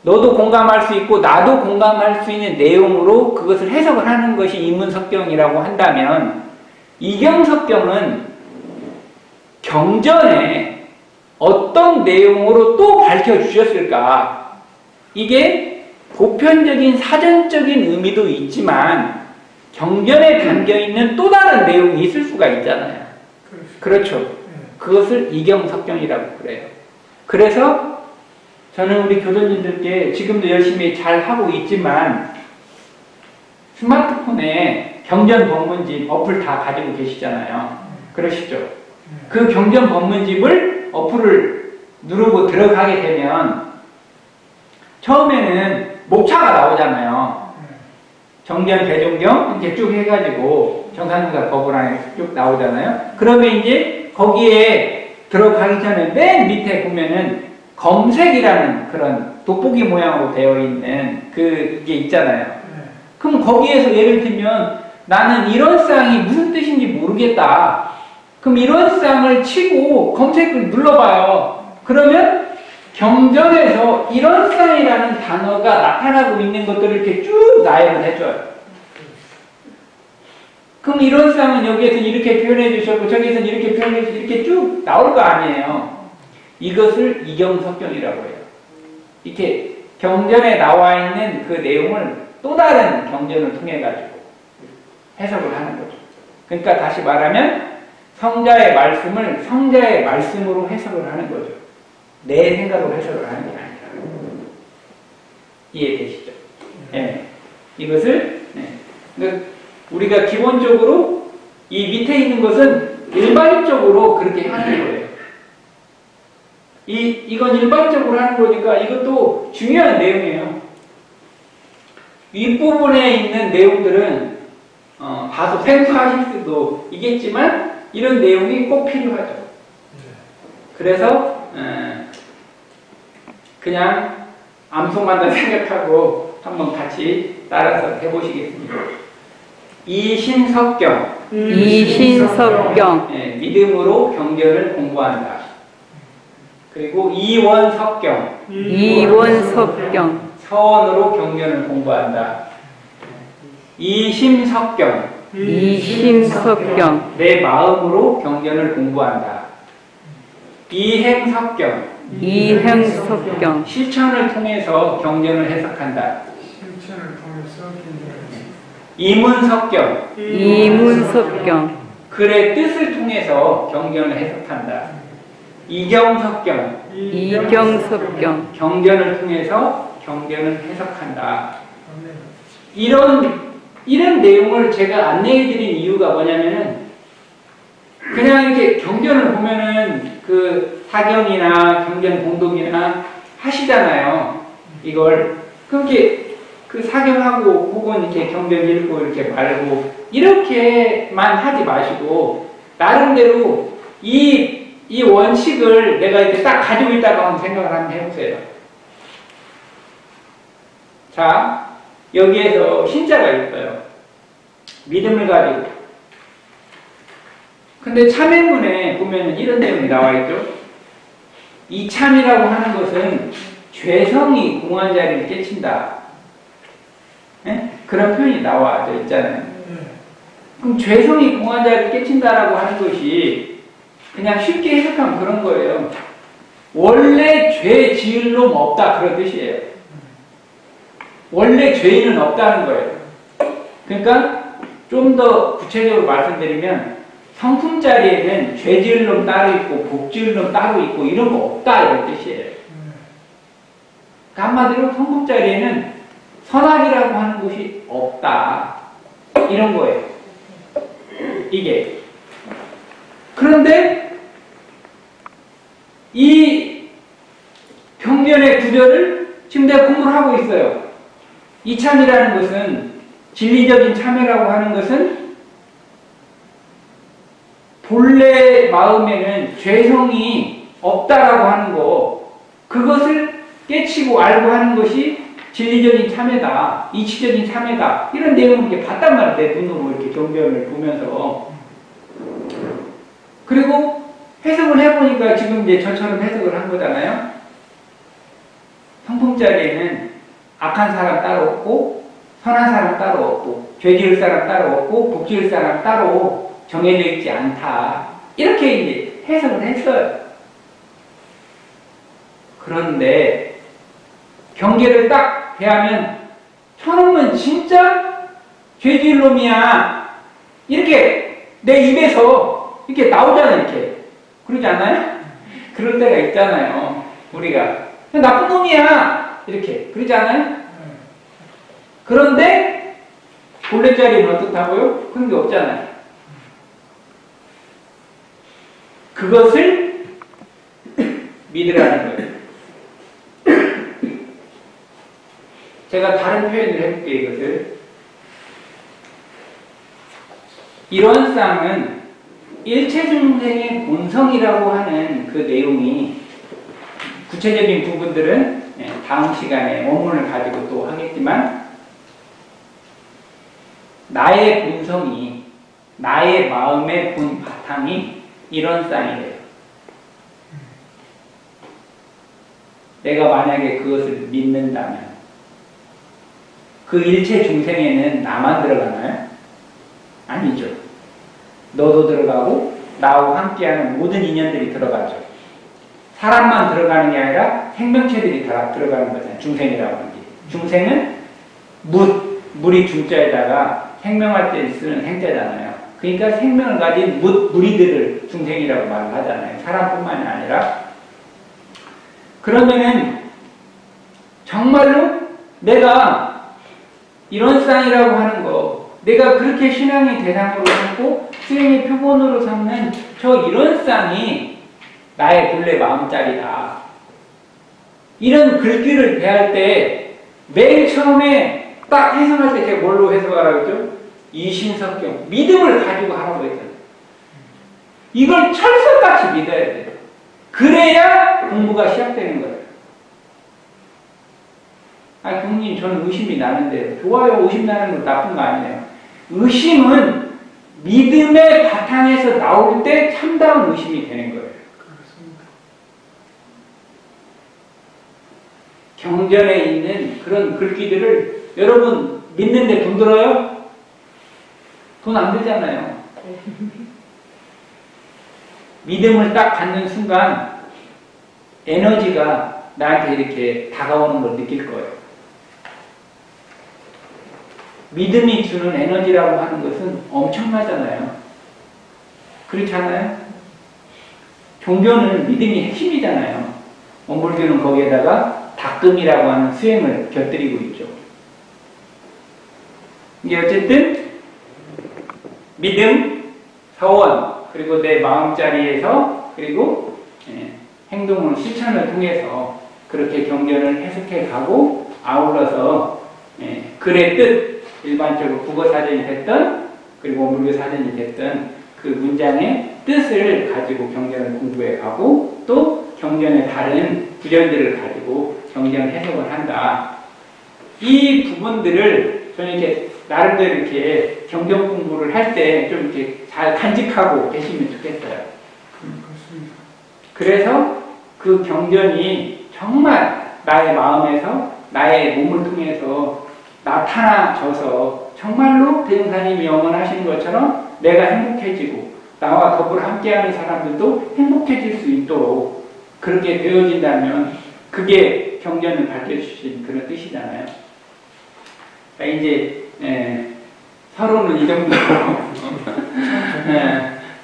너도 공감할 수 있고 나도 공감할 수 있는 내용으로 그것을 해석을 하는 것이 이문석경이라고 한다면 이경석경은 경전에 어떤 내용으로 또 밝혀주셨을까? 이게 보편적인 사전적인 의미도 있지만 경전에 담겨있는 또 다른 내용이 있을 수가 있잖아요. 그렇죠. 그것을 이경석경이라고 그래요. 그래서 저는 우리 교도님들께 지금도 열심히 잘 하고 있지만 스마트폰에 경전 법문집 어플 다 가지고 계시잖아요. 그러시죠? 그 경전 법문집을 어플을 누르고 들어가게 되면 처음에는 목차가 나오잖아요. 정전 대종경 이렇게 쭉 해가지고 정산용사 법을 안에 쭉 나오잖아요. 그러면 이제 거기에 들어가기 전에 맨 밑에 보면은 검색이라는 그런 돋보기 모양으로 되어 있는 그게 있잖아요. 그럼 거기에서 예를 들면 나는 이런 쌍이 무슨 뜻인지 모르겠다. 그럼 이런 쌍을 치고 검색을 눌러봐요. 그러면 경전에서 이런 쌍이라는 단어가 나타나고 있는 것들을 이렇게 쭉 나열을 해줘요. 그럼 이런 쌍은 여기에서는 이렇게 표현해 주셨고 저기에서는 이렇게 표현해 주셨고 이렇게 쭉 나올 거 아니에요. 이것을 이경석경이라고 해요. 이렇게 경전에 나와 있는 그 내용을 또 다른 경전을 통해 가지고 해석을 하는 거죠. 그러니까 다시 말하면 성자의 말씀을 성자의 말씀으로 해석을 하는 거죠. 내 생각으로 해석을 하는 게 아니라. 이해되시죠? 네. 이것을 우리가 기본적으로 이 밑에 있는 것은 일반적으로 그렇게 하는 거예요. 이건 일반적으로 하는 거니까 이것도 중요한 내용이에요. 윗부분에 있는 내용들은 다소 생소하실 수도 있겠지만 이런 내용이 꼭 필요하죠. 그래서 그냥 암송만 생각하고 한번 같이 따라서 해보시겠습니다. 이신석경. 이신석경. 예, 믿음으로 경전을 공부한다. 그리고 이원석경. 이원석경. 서원으로 경전을 공부한다. 이심석경. 이심석경. 내 마음으로 경전을 공부한다. 이행석경. 이행석경. 실천을 통해서 경전을 해석한다. 실천을 통해서 견뎌야지. 이문석경. 이문석경. 글의 뜻을 통해서 경전을 해석한다. 이경석경. 이경석경. 경전을 통해서 경전을 해석한다. 아멘. 이런 내용을 제가 안내해드린 이유가 뭐냐면은 그냥 이렇게 경전을 보면은 그 사경이나 경전 공독이나 하시잖아요. 이걸 그렇게 그 사경하고 혹은 이렇게 경전 읽고 이렇게 말고 이렇게만 하지 마시고 나름대로 이 원칙을 내가 이렇게 딱 가지고 있다고 한번 생각을 한번 해보세요. 자, 여기에서 신자가 있어요. 믿음을 가지고. 근데 참회문에 보면 이런 내용이 나와 있죠. 이 참이라고 하는 것은 죄성이 공한 자리를 깨친다. 네? 그런 표현이 나와 있잖아요. 그럼 죄성이 공한 자리를 깨친다라고 하는 것이 그냥 쉽게 해석하면 그런 거예요. 원래 죄 지을 놈 없다 그런 뜻이에요. 원래 죄인은 없다는 거예요. 그러니까 좀 더 구체적으로 말씀드리면 성품 자리에는 죄 지을 놈 따로 있고 복 지을 놈 따로 있고 이런 거 없다 이런 뜻이에요. 그러니까 한마디로 성품 자리에는 선악이라고 하는 것이 없다 이런 거예요. 이게 그런데 이 경전의 구절을 지금 내가 공부를 하고 있어요. 이 참이라는 것은 진리적인 참회라고 하는 것은 본래 마음에는 죄성이 없다라고 하는 거 그것을 깨치고 알고 하는 것이 진리적인 참회다. 이치적인 참회다. 이런 내용을 이렇게 봤단 말이에요. 내 눈으로 이렇게 경전을 보면서. 그리고 해석을 해보니까 지금 이제 저처럼 해석을 한 거잖아요. 성품 자리에는 악한 사람 따로 없고 선한 사람 따로 없고 죄 지을 사람 따로 없고 복 지을 사람 따로 정해져 있지 않다. 이렇게 이제 해석을 했어요. 그런데 경계를 딱 대하면 저놈은 진짜 죄 지을 놈이야. 이렇게 내 입에서 이렇게 나오잖아요. 이렇게. 그러지 않아요? 그럴 때가 있잖아요. 우리가. 나쁜 놈이야. 이렇게. 그러지 않아요? 그런데 본래 자리는 어떻다고요? 그런 게 없잖아요. 그것을 믿으라는 거예요. 제가 다른 표현을 해볼게요. 이것을. 이런 쌍은 일체중생의 본성이라고 하는 그 내용이 구체적인 부분들은 다음 시간에 원문을 가지고 또 하겠지만 나의 본성이 나의 마음의 본 바탕이 이런 쌍이래요. 내가 만약에 그것을 믿는다면 그 일체 중생에는 나만 들어가나요? 아니죠. 너도 들어가고 나하고 함께하는 모든 인연들이 들어가죠. 사람만 들어가는 게 아니라 생명체들이 다 들어가는 거잖아요. 중생이라고 하는 게. 중생은 물이 중자에다가 생명할 때 쓰는 생자잖아요. 그러니까 생명을 가진 무리들을 중생이라고 말을 하잖아요. 사람뿐만이 아니라. 그러면은 정말로 내가 이런 쌍이라고 하는 거, 내가 그렇게 신앙의 대상으로 삼고 수행의 표본으로 삼는 저 이런 쌍이 나의 본래 마음자리다. 이런 글귀를 대할 때 맨 처음에 딱 해석할 때 제가 뭘로 해석하라고 했죠? 이신석경. 믿음을 가지고 하라고 했잖아요. 이걸 철석같이 믿어야 돼요. 그래야 공부가 시작되는 거예요. 아, 교수님, 저는 의심이 나는데. 좋아요. 의심 나는 거 나쁜 거 아니에요. 의심은 믿음의 바탕에서 나올 때 참다운 의심이 되는 거예요. 경전에 있는 그런 글귀들을 여러분 믿는데 돈 들어요? 돈 안 들잖아요. 믿음을 딱 갖는 순간 에너지가 나한테 이렇게 다가오는 걸 느낄 거예요. 믿음이 주는 에너지라고 하는 것은 엄청나잖아요. 그렇지 않아요? 종교는 믿음이 핵심이잖아요. 원불교는 거기에다가 닦음이라고 하는 수행을 곁들이고 있죠. 이게 어쨌든 믿음, 서원, 그리고 내 마음자리에서 그리고 행동을 실천을 통해서 그렇게 경전을 해석해 가고 아울러서 글의 뜻, 일반적으로 국어사전이 됐던 그리고 원불교 사전이 됐던 그 문장의 뜻을 가지고 경전을 공부해 가고 또 경전의 다른 구절들을 가지고 경전 해석을 한다. 이 부분들을 저는 이렇게 나름대로 이렇게 경전 공부를 할 때 좀 이렇게 잘 간직하고 계시면 좋겠어요. 그래서 그 경전이 정말 나의 마음에서 나의 몸을 통해서 나타나져서 정말로 대종사님이 영원하시는 것처럼 내가 행복해지고 나와 더불어 함께하는 사람들도 행복해질 수 있도록 그렇게 되어진다면 그게 경전을 밝혀주신 그런 뜻이잖아요. 그러니까 이제 서로는 이 정도로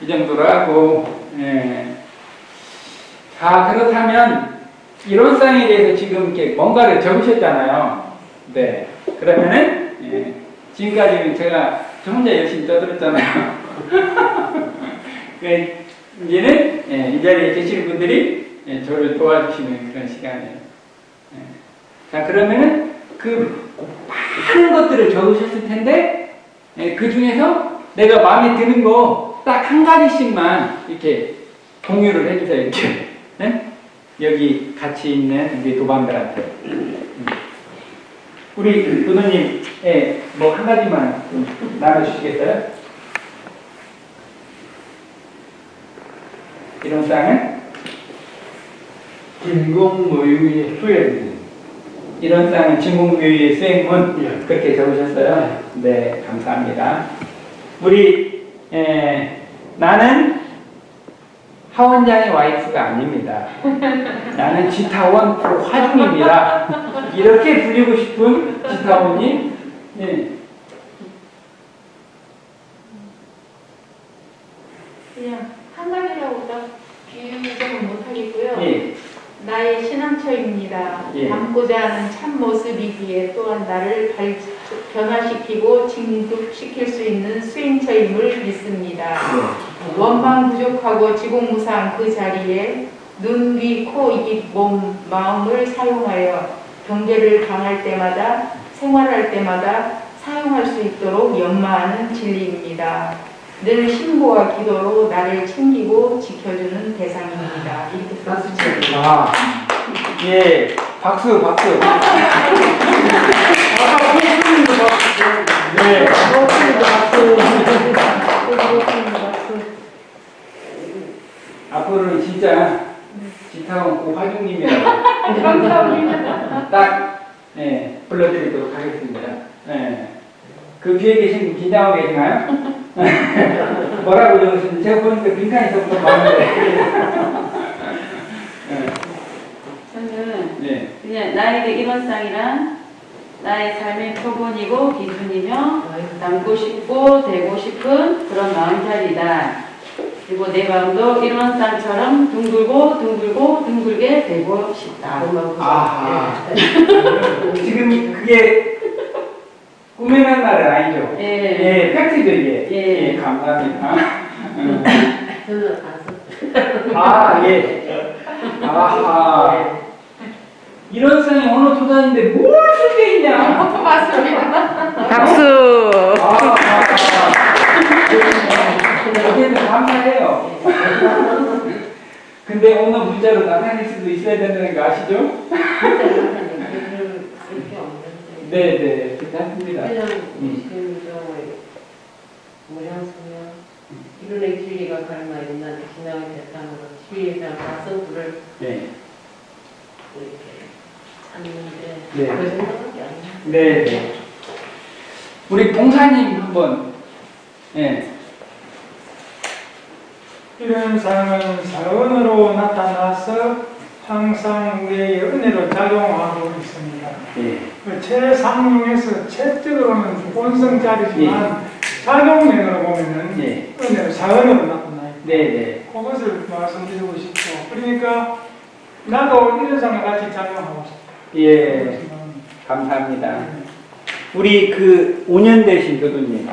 이 정도로 하고 자, 그렇다면 이론상에 대해서 지금 이렇게 뭔가를 적으셨잖아요. 네. 그러면은 지금까지는 제가 저 혼자 열심히 떠들었잖아요. 이제는 이 자리에 계시는 분들이 저를 도와주시는 그런 시간이에요. 자, 그러면은 그 많은 것들을 적으셨을 텐데 그 중에서 내가 마음에 드는 거 딱 한 가지씩만 이렇게 공유를 해주세요. 이렇게 여기 같이 있는 우리 도반들한테 우리 도도님 뭐 한 가지만 좀 나눠주시겠어요? 이런 쌍은 진공모유의 수행문. 이런 쌍은 진공모유의 수행문. 그렇게 적으셨어요? 네, 감사합니다. 우리 나는 하원장의 와이프가 아닙니다. 나는 지타원 화중입니다. 이렇게 불리고 싶은 지타원님. 그냥 한 가지라고 딱 비유는 못하겠고요. 예. 나의 신앙처입니다. 예. 담고자 하는 참 모습이기에 또한 나를 변화시키고 진급시킬 수 있는 수행처임을 믿습니다. 원망 부족하고 지공무사한 그 자리에 눈, 귀, 코, 입, 몸, 마음을 사용하여 경계를 강할 때마다 생활할 때마다 사용할 수 있도록 연마하는 진리입니다. 늘 신고와 기도로 나를 챙기고 지켜주는 대상입니다. 이렇게 썼습니다. 아, 예, 박수, 박수. 네, 앞으로는 진짜 지타원 고화중님이라고 딱 불러드리도록 하겠습니다. 그 뒤에 계신 분 긴장하고 계시나요? 뭐라고 적으셨는지 제가 보니까 빈칸이 조금 많은데. 저는 그냥 나에게 이런 쌍이란 나의 삶의 표본이고 기준이며 닮고 싶고 되고 싶은 그런 마음자리다. 그리고 내 마음도 이런 쌍처럼 둥글게 되고 싶다. 아하. 지금 그게 꾸며낸 말은 아니죠? 예. 팩트죠, 이게. 예. 감사합니다. 저는 안 아, 예. 아하. 이런 쌍이 어느 도단인데 뭘 쓸 게 있냐? 맞습니다. 박수! 어쨌든 감사해요. 근데 오늘 문자로 나타낼 수도 있어야 된다는 거 아시죠? 그렇게 없는데. 네네, 괜찮습니다. 그냥 지금 모양수면 이론의 진리가 가르마 있는데 지나가 대상으로 진리에 대한 가성부를 네. 이렇게 찾는데 네. 그 정도밖에 안 돼요. 네네. 우리 봉사님 한번, 예. 이런 상은 사은으로 나타나서 항상 우리의 은혜로 작용하고 있습니다. 예. 그 최상용에서 채적으로는 본성짜리지만 작용면으로 보면은 예. 은혜로 사은으로 나타나요. 네네. 그것을 말씀드리고 싶고, 그러니까 나도 이런 상과 같이 작용하고 싶어요. 예. 감사합니다. 우리 그 5년 되신 교수님.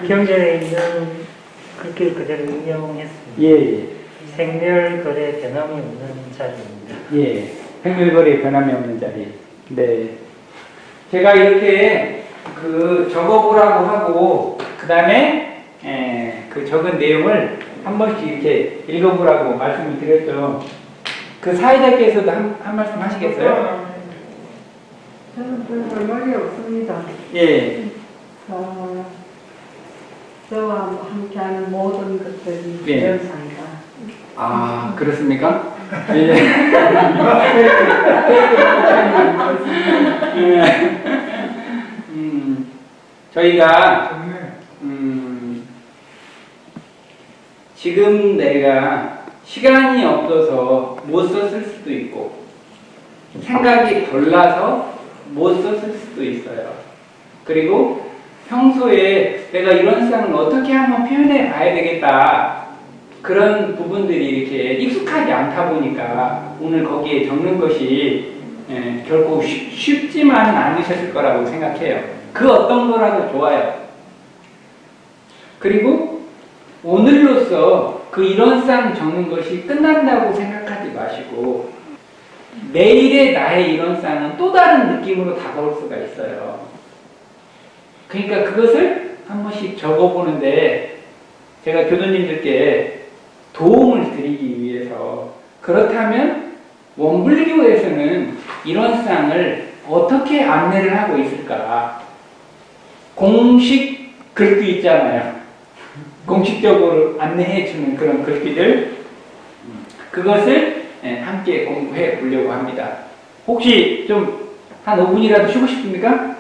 경전에 있는 글귀를 그대로 인용했습니다. 예. 생멸거래 변함이 없는 자리입니다. 예. 생물거리 변함이 없는 자리. 네. 제가 이렇게 그 적어보라고 하고, 그 다음에, 그 적은 내용을 한 번씩 이렇게 읽어보라고 말씀을 드렸죠. 그 사회자께서도 한 말씀 하시겠어요? 저는 별 말이 없습니다. 예. 저와 함께하는 모든 것들이 예. 연상이다. 아, 그렇습니까? 예. 저희가, 좋네. 지금 내가 시간이 없어서 못 썼을 수도 있고, 생각이 골라서 못 썼을 수도 있어요. 그리고 평소에 내가 이런 상을 어떻게 한번 표현해 봐야 되겠다. 그런 부분들이 이렇게 익숙하지 않다 보니까 오늘 거기에 적는 것이 결코 쉽지만은 않으셨을 거라고 생각해요. 그 어떤 거라도 좋아요. 그리고 오늘로써 그 이런 상 적는 것이 끝난다고 생각하지 마시고 내일의 나의 이런 쌍은 또 다른 느낌으로 다가올 수가 있어요. 그러니까 그것을 한 번씩 적어보는데 제가 교도님들께 도움을 드리기 위해서 그렇다면 원불교에서는 이런 쌍을 어떻게 안내를 하고 있을까? 공식 글귀 있잖아요. 공식적으로 안내해주는 그런 글귀들 그것을 함께 공부해 보려고 합니다. 혹시 좀 한 5분이라도 쉬고 싶습니까?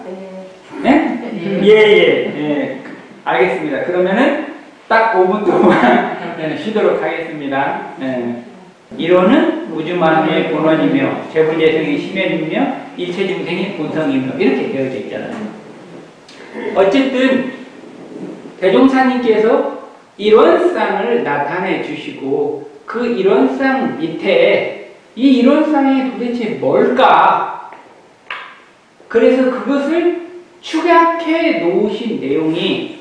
네? 예. 알겠습니다. 그러면은 딱 5분 동안 쉬도록 하겠습니다. 이론은 우주만유의 본원이며 재불재성의 심연이며 일체중생의 본성이며 이렇게 되어져 있잖아요. 어쨌든 대종사님께서 이론상을 나타내 주시고 그 이론상 밑에 이 이론상이 도대체 뭘까? 그래서 그것을 축약해 놓으신 내용이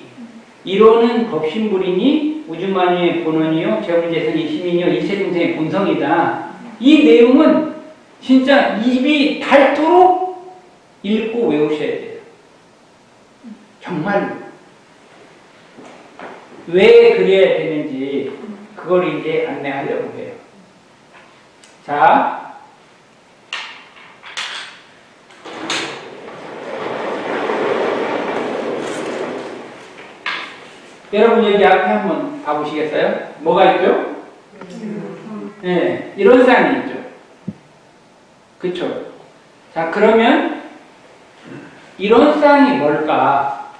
이론은 법신불이니 우주만유의 본원이요 재불재성의 심이요 일체중생의 본성이다. 이 내용은 진짜 입이 닳도록 읽고 외우셔야 돼요. 정말로. 왜 그래야 되는지 그걸 이제 안내하려고 해요. 자, 여러분 여기 앞에 한번 봐보시겠어요? 뭐가 있죠? 네, 이런 쌍이 있죠. 그쵸? 자, 그러면 이런 쌍이 뭘까?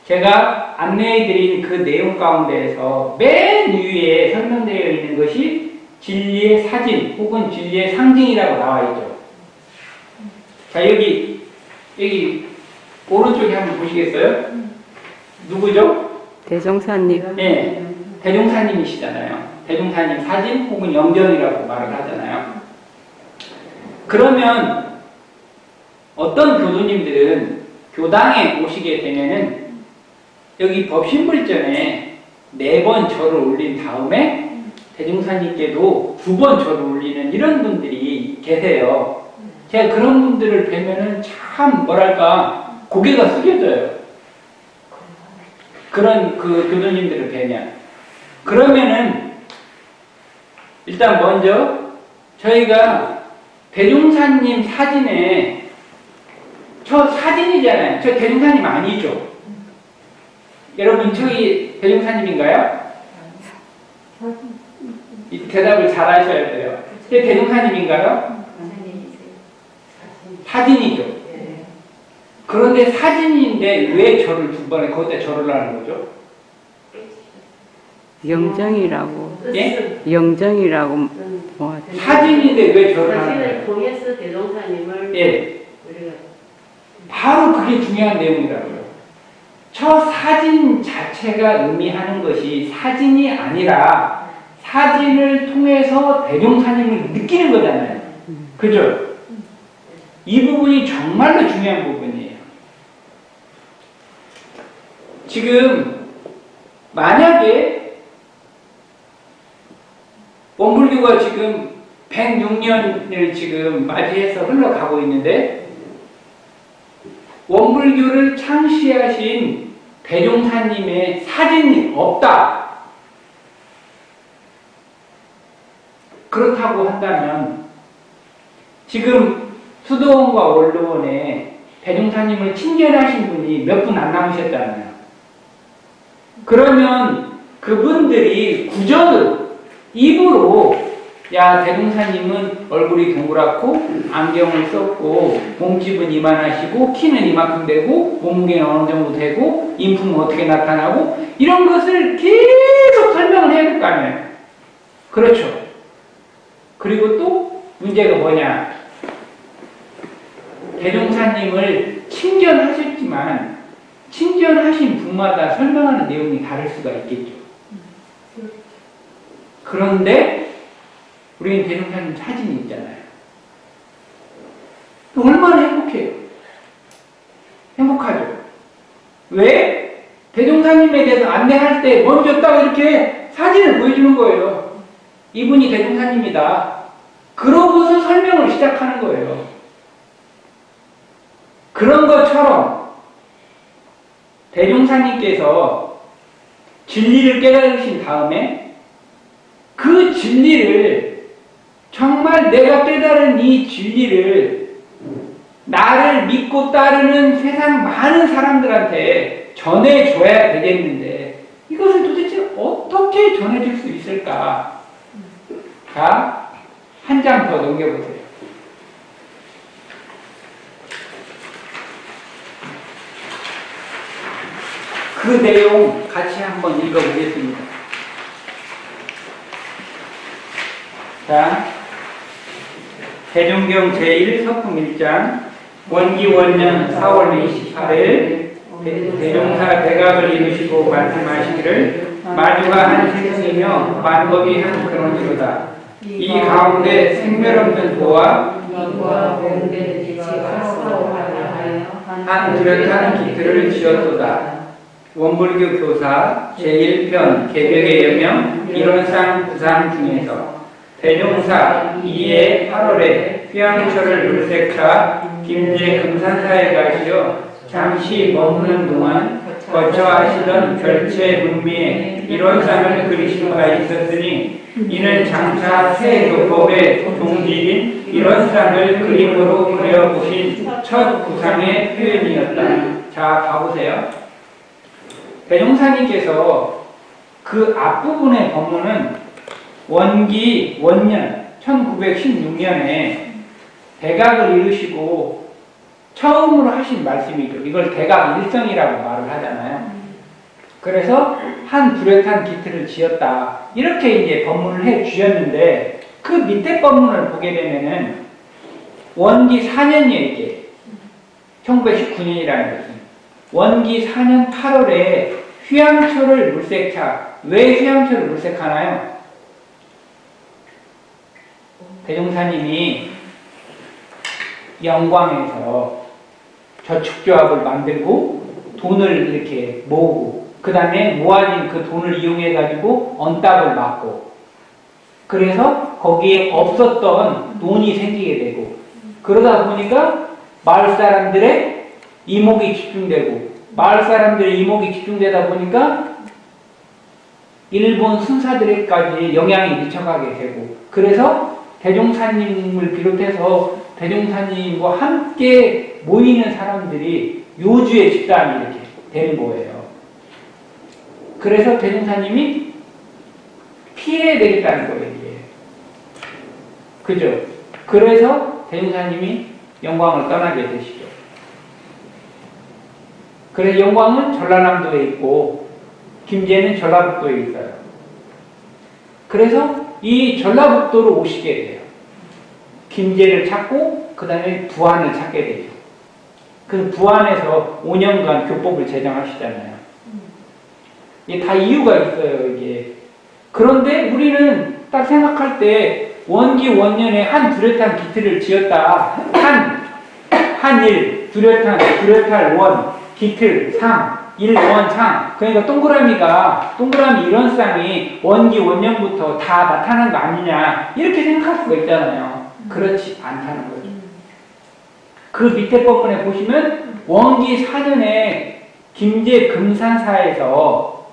제가 안내해드린 그 내용 가운데에서 맨 위에 설명되어 있는 것이 진리의 사진 혹은 진리의 상징이라고 나와 있죠. 자, 여기 오른쪽에 한번 보시겠어요? 누구죠? 대종사님. 네, 대종사님이시잖아요. 대종사님 사진 혹은 영전이라고 말을 하잖아요. 그러면 어떤 교도님들은 교당에 오시게 되면은 여기 법신불전에 4번 절을 올린 다음에 대종사님께도 2번 절을 올리는 이런 분들이 계세요. 제가 그런 분들을 뵈면은 참 뭐랄까 고개가 숙여져요. 그런 그 교도님들을 뵈면. 그러면은 일단 먼저 저희가 대종사님 사진에 저 사진이잖아요. 저 대종사님 아니죠? 여러분 저기 대종사님인가요? 이 대답을 잘 하셔야 돼요. 제 대종사님인가요? 사진이죠. 그런데 사진인데 왜 절을 두 번에 거기다 절을 하는 거죠? 영정이라고. 예? 영정이라고 뭐 사진인데 왜 절을 하는 사진을 거예요? 통해서 대종사님을 예. 우리가 바로 그게 중요한 내용이라고요. 저 사진 자체가 의미하는 것이 사진이 아니라 사진을 통해서 대종사님을 느끼는 거잖아요. 그죠? 이 부분이 정말로 중요한 부분이에요. 지금 만약에 원불교가 지금 106년을 지금 맞이해서 흘러가고 있는데 원불교를 창시하신 대종사님의 사진이 없다. 그렇다고 한다면 지금 수도원과 원로원에 대종사님을 친견하신 분이 몇 분 안 남으셨잖아요. 그러면 그분들이 구전을 입으로 야 대종사님은 얼굴이 동그랗고 안경을 썼고 몸집은 이만하시고 키는 이만큼 되고 몸무게는 어느 정도 되고 인품은 어떻게 나타나고 이런 것을 계속 설명을 해야 될 거 아니에요. 그렇죠. 그리고 또 문제가 뭐냐. 대종사님을 친견하셨지만 친견하신 분마다 설명하는 내용이 다를 수가 있겠죠. 그런데 우리는 대종사님 사진이 있잖아요. 얼마나 행복해요. 행복하죠. 왜? 대종사님에 대해서 안내할 때 먼저 딱 이렇게 사진을 보여주는 거예요. 이분이 대종사님이다. 그러고서 설명을 시작하는 거예요. 그런 것처럼 대종사님께서 진리를 깨달으신 다음에 그 진리를 정말 내가 깨달은 이 진리를 나를 믿고 따르는 세상 많은 사람들한테 전해줘야 되겠는데 이것을 도대체 어떻게 전해줄 수 있을까? 자, 한 장 더 넘겨보세요. 그 내용 같이 한번 읽어보겠습니다. 자, 대종경 제1서품 1장 원기 원년 4월 28일 대종사 대각을 이루시고 말씀하시기를 마주가 한 세상이며 만법이 한 근원이로다. 이 가운데 생멸 없는 도와 한 뚜렷한 기틀을 지었도다. 원불교 교사 제1편 개벽의 여명 이론상 구상 중에서 대종사 2의 8월에 휴양처를 물색차 김제 금산사에 가시어 잠시 머무는 동안 거쳐 하시던 별체 문미에 이론상을 그리신 바 있었으니 이는 장차 새 교법의 동질인 이론상을 그림으로 그려보신 첫 구상의 표현이었다. 자, 봐보세요. 대종사님께서 그 앞부분의 법문은 원기 원년 1916년에 대각을 이루시고 처음으로 하신 말씀이죠. 이걸 대각 일성이라고 말을 하잖아요. 그래서 한 뚜렷한 기틀을 지었다. 이렇게 이제 법문을 해 주셨는데 그 밑에 법문을 보게 되면은 원기 4년이에요, 이게. 1919년이라는 것은. 원기 4년 8월에 휴양초를 물색차. 왜 휴양초를 물색하나요? 대종사님이 영광에서 저축조합을 만들고 돈을 이렇게 모으고 그 다음에 모아진 그 돈을 이용해 가지고 언답을 막고 그래서 거기에 없었던 돈이 생기게 되고 그러다 보니까 마을 사람들의 이목이 집중되고 마을 사람들의 이목이 집중되다 보니까 일본 순사들에까지 영향이 미쳐가게 되고, 그래서 대종사님을 비롯해서 대종사님과 함께 모이는 사람들이 요주의 집단이 이렇게 되는 거예요. 그래서 대종사님이 피해야 되겠다는 거예요, 이게. 그죠? 그래서 대종사님이 영광을 떠나게 되시죠. 그래서 영광은 전라남도에 있고, 김제는 전라북도에 있어요. 그래서 이 전라북도로 오시게 돼요. 김제를 찾고, 그 다음에 부안을 찾게 되죠. 그 부안에서 5년간 교법을 제정하시잖아요. 이게 다 이유가 있어요, 이게. 그런데 우리는 딱 생각할 때 원기 원년에 한 두려탄 기틀을 지었다. 한일, 두려탈 원, 기틀, 상, 일원, 상. 그러니까 동그라미 이런 쌍이 원기 원년부터 다 나타난 거 아니냐. 이렇게 생각할 수가 있잖아요. 그렇지 않다는 거죠. 그 밑에 부분에 보시면 원기 4년에 김제 금산사에서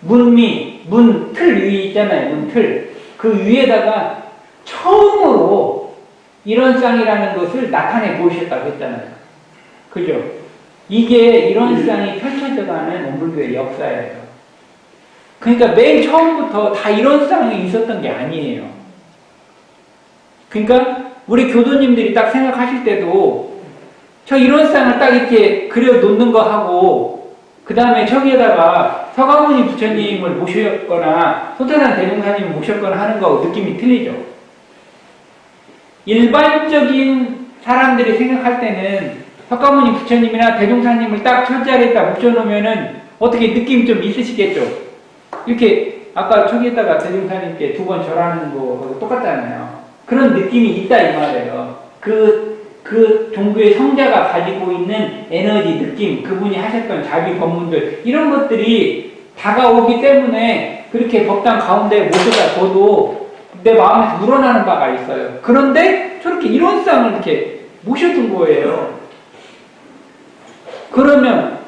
문틀 위 있잖아요. 문틀. 그 위에다가 처음으로 이런 쌍이라는 것을 나타내 보이셨다고 했잖아요. 그죠? 이게 이런 쌍이 펼쳐져가는 원불교의 역사예요. 그러니까 맨 처음부터 다 이런 쌍이 있었던 게 아니에요. 그러니까 우리 교도님들이 딱 생각하실 때도 저 이런 쌍을 딱 이렇게 그려 놓는 거 하고, 그 다음에 저기에다가 서가모니 부처님을 모셨거나 손태산 대종사님을 모셨거나 하는 거하고 느낌이 틀리죠. 일반적인 사람들이 생각할 때는 서가모니 부처님이나 대종사님을 딱 철자리에다 묻혀놓으면은 어떻게 느낌이 좀 있으시겠죠? 이렇게 아까 저기에다가 대종사님께 2번 절하는 거하고 똑같잖아요. 그런 느낌이 있다 이 말이에요. 그 종교의 성자가 가지고 있는 에너지, 느낌, 그분이 하셨던 자기 법문들, 이런 것들이 다가오기 때문에 그렇게 법당 가운데 모셔다 둬도 내 마음에서 우러나는 바가 있어요. 그런데 저렇게 이런 쌍을 이렇게 모셔둔 거예요. 그러면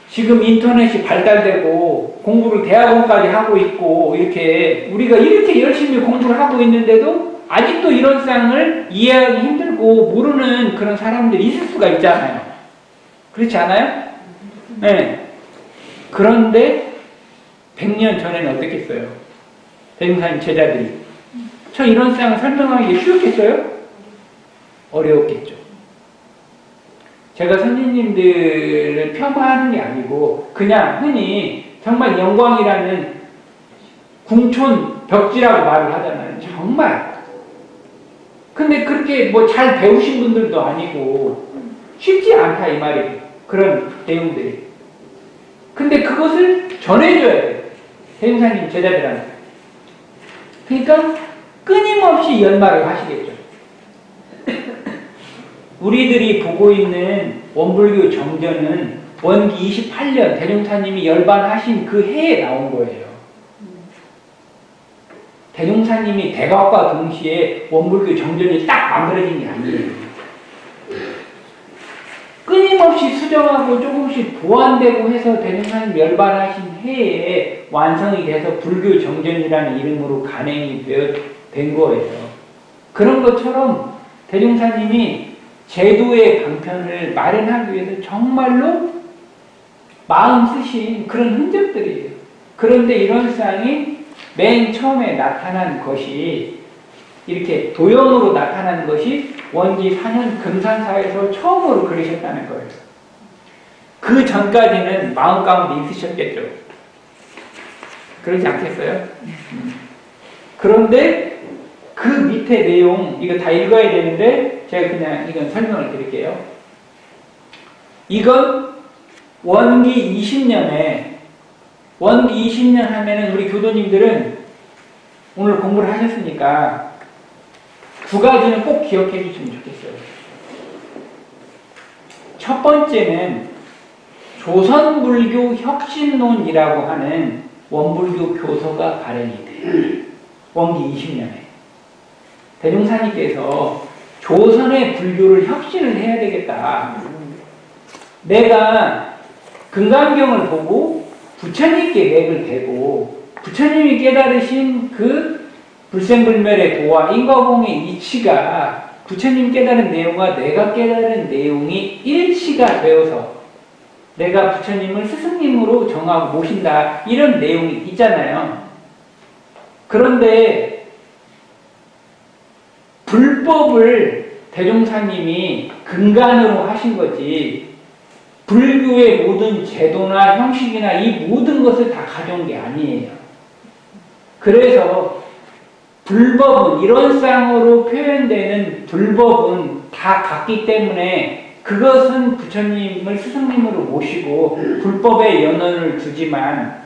지금 인터넷이 발달되고 공부를 대학원까지 하고 있고, 이렇게 우리가 이렇게 열심히 공부를 하고 있는데도 아직도 이런 쌍을 이해하기 힘들고 모르는 그런 사람들이 있을 수가 있잖아요. 그렇지 않아요? 네. 그런데 100년 전에는 어떻겠어요? 대종사님 제자들이 저 이런 쌍을 설명하기 쉬웠겠어요? 어려웠겠죠. 제가 선생님들을 폄하하는 게 아니고 그냥 흔히 정말 영광이라는 궁촌 벽지라고 말을 하잖아요. 정말. 근데 그렇게 뭐 잘 배우신 분들도 아니고 쉽지 않다 이 말이에요. 그런 내용들이. 근데 그것을 전해줘야 돼요. 대종사님 제자들한테. 그러니까 끊임없이 연말을 하시겠죠. 우리들이 보고 있는 원불교 정전은 원기 28년 대종사님이 열반하신 그 해에 나온 거예요. 대종사님이 대각과 동시에 원불교 정전이 딱 만들어진 게 아니에요. 끊임없이 수정하고 조금씩 보완되고 해서 대종사님 열반하신 해에 완성이 돼서 불교 정전이라는 이름으로 간행이 된 거예요. 그런 것처럼 대종사님이 제도의 방편을 마련하기 위해서 정말로 마음 쓰신 그런 흔적들이에요. 그런데 이런 쌍이 맨 처음에 나타난 것이 이렇게 도형으로 나타난 것이 원기 4년 금산사에서 처음으로 그리셨다는 거예요. 그 전까지는 마음 가운데 있으셨겠죠. 그러지 않겠어요? 그런데 그 밑에 내용 이거 다 읽어야 되는데 제가 그냥 이건 설명을 드릴게요. 이건 원기 20년에 원기 20년 하면은 우리 교도님들은 오늘 공부를 하셨으니까 2가지는 꼭 기억해 주시면 좋겠어요. 첫 번째는 조선불교 혁신론이라고 하는 원불교 교서가 발행이 돼요. 원기 20년에. 대종사님께서 조선의 불교를 혁신을 해야 되겠다. 내가 금강경을 보고 부처님께 맥을 대고 부처님이 깨달으신 그 불생불멸의 도와 인과공의 이치가 부처님 깨달은 내용과 내가 깨달은 내용이 일치가 되어서 내가 부처님을 스승님으로 정하고 모신다 이런 내용이 있잖아요. 그런데 불법을 대종사님이 근간으로 하신 거지 불교의 모든 제도나 형식이나 이 모든 것을 다 가져온 게 아니에요. 그래서 불법은 이런 쌍으로 표현되는 불법은 다 같기 때문에 그것은 부처님을 스승님으로 모시고 불법에 연원을 두지만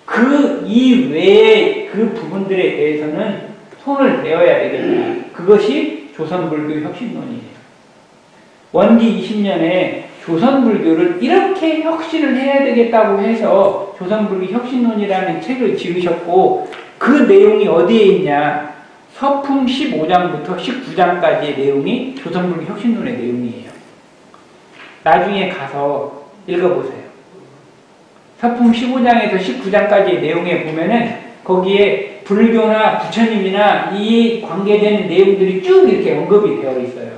그 이외의 그 부분들에 대해서는 손을 내어야 되겠다. 그것이 조선불교 혁신론이에요. 원기 20년에 조선불교를 이렇게 혁신을 해야 되겠다고 해서 조선불교 혁신론이라는 책을 지으셨고 그 내용이 어디에 있냐? 서품 15장부터 19장까지의 내용이 조선불교 혁신론의 내용이에요. 나중에 가서 읽어보세요. 서품 15장에서 19장까지의 내용에 보면은 거기에 불교나 부처님이나 이 관계되는 내용들이 쭉 이렇게 언급이 되어 있어요.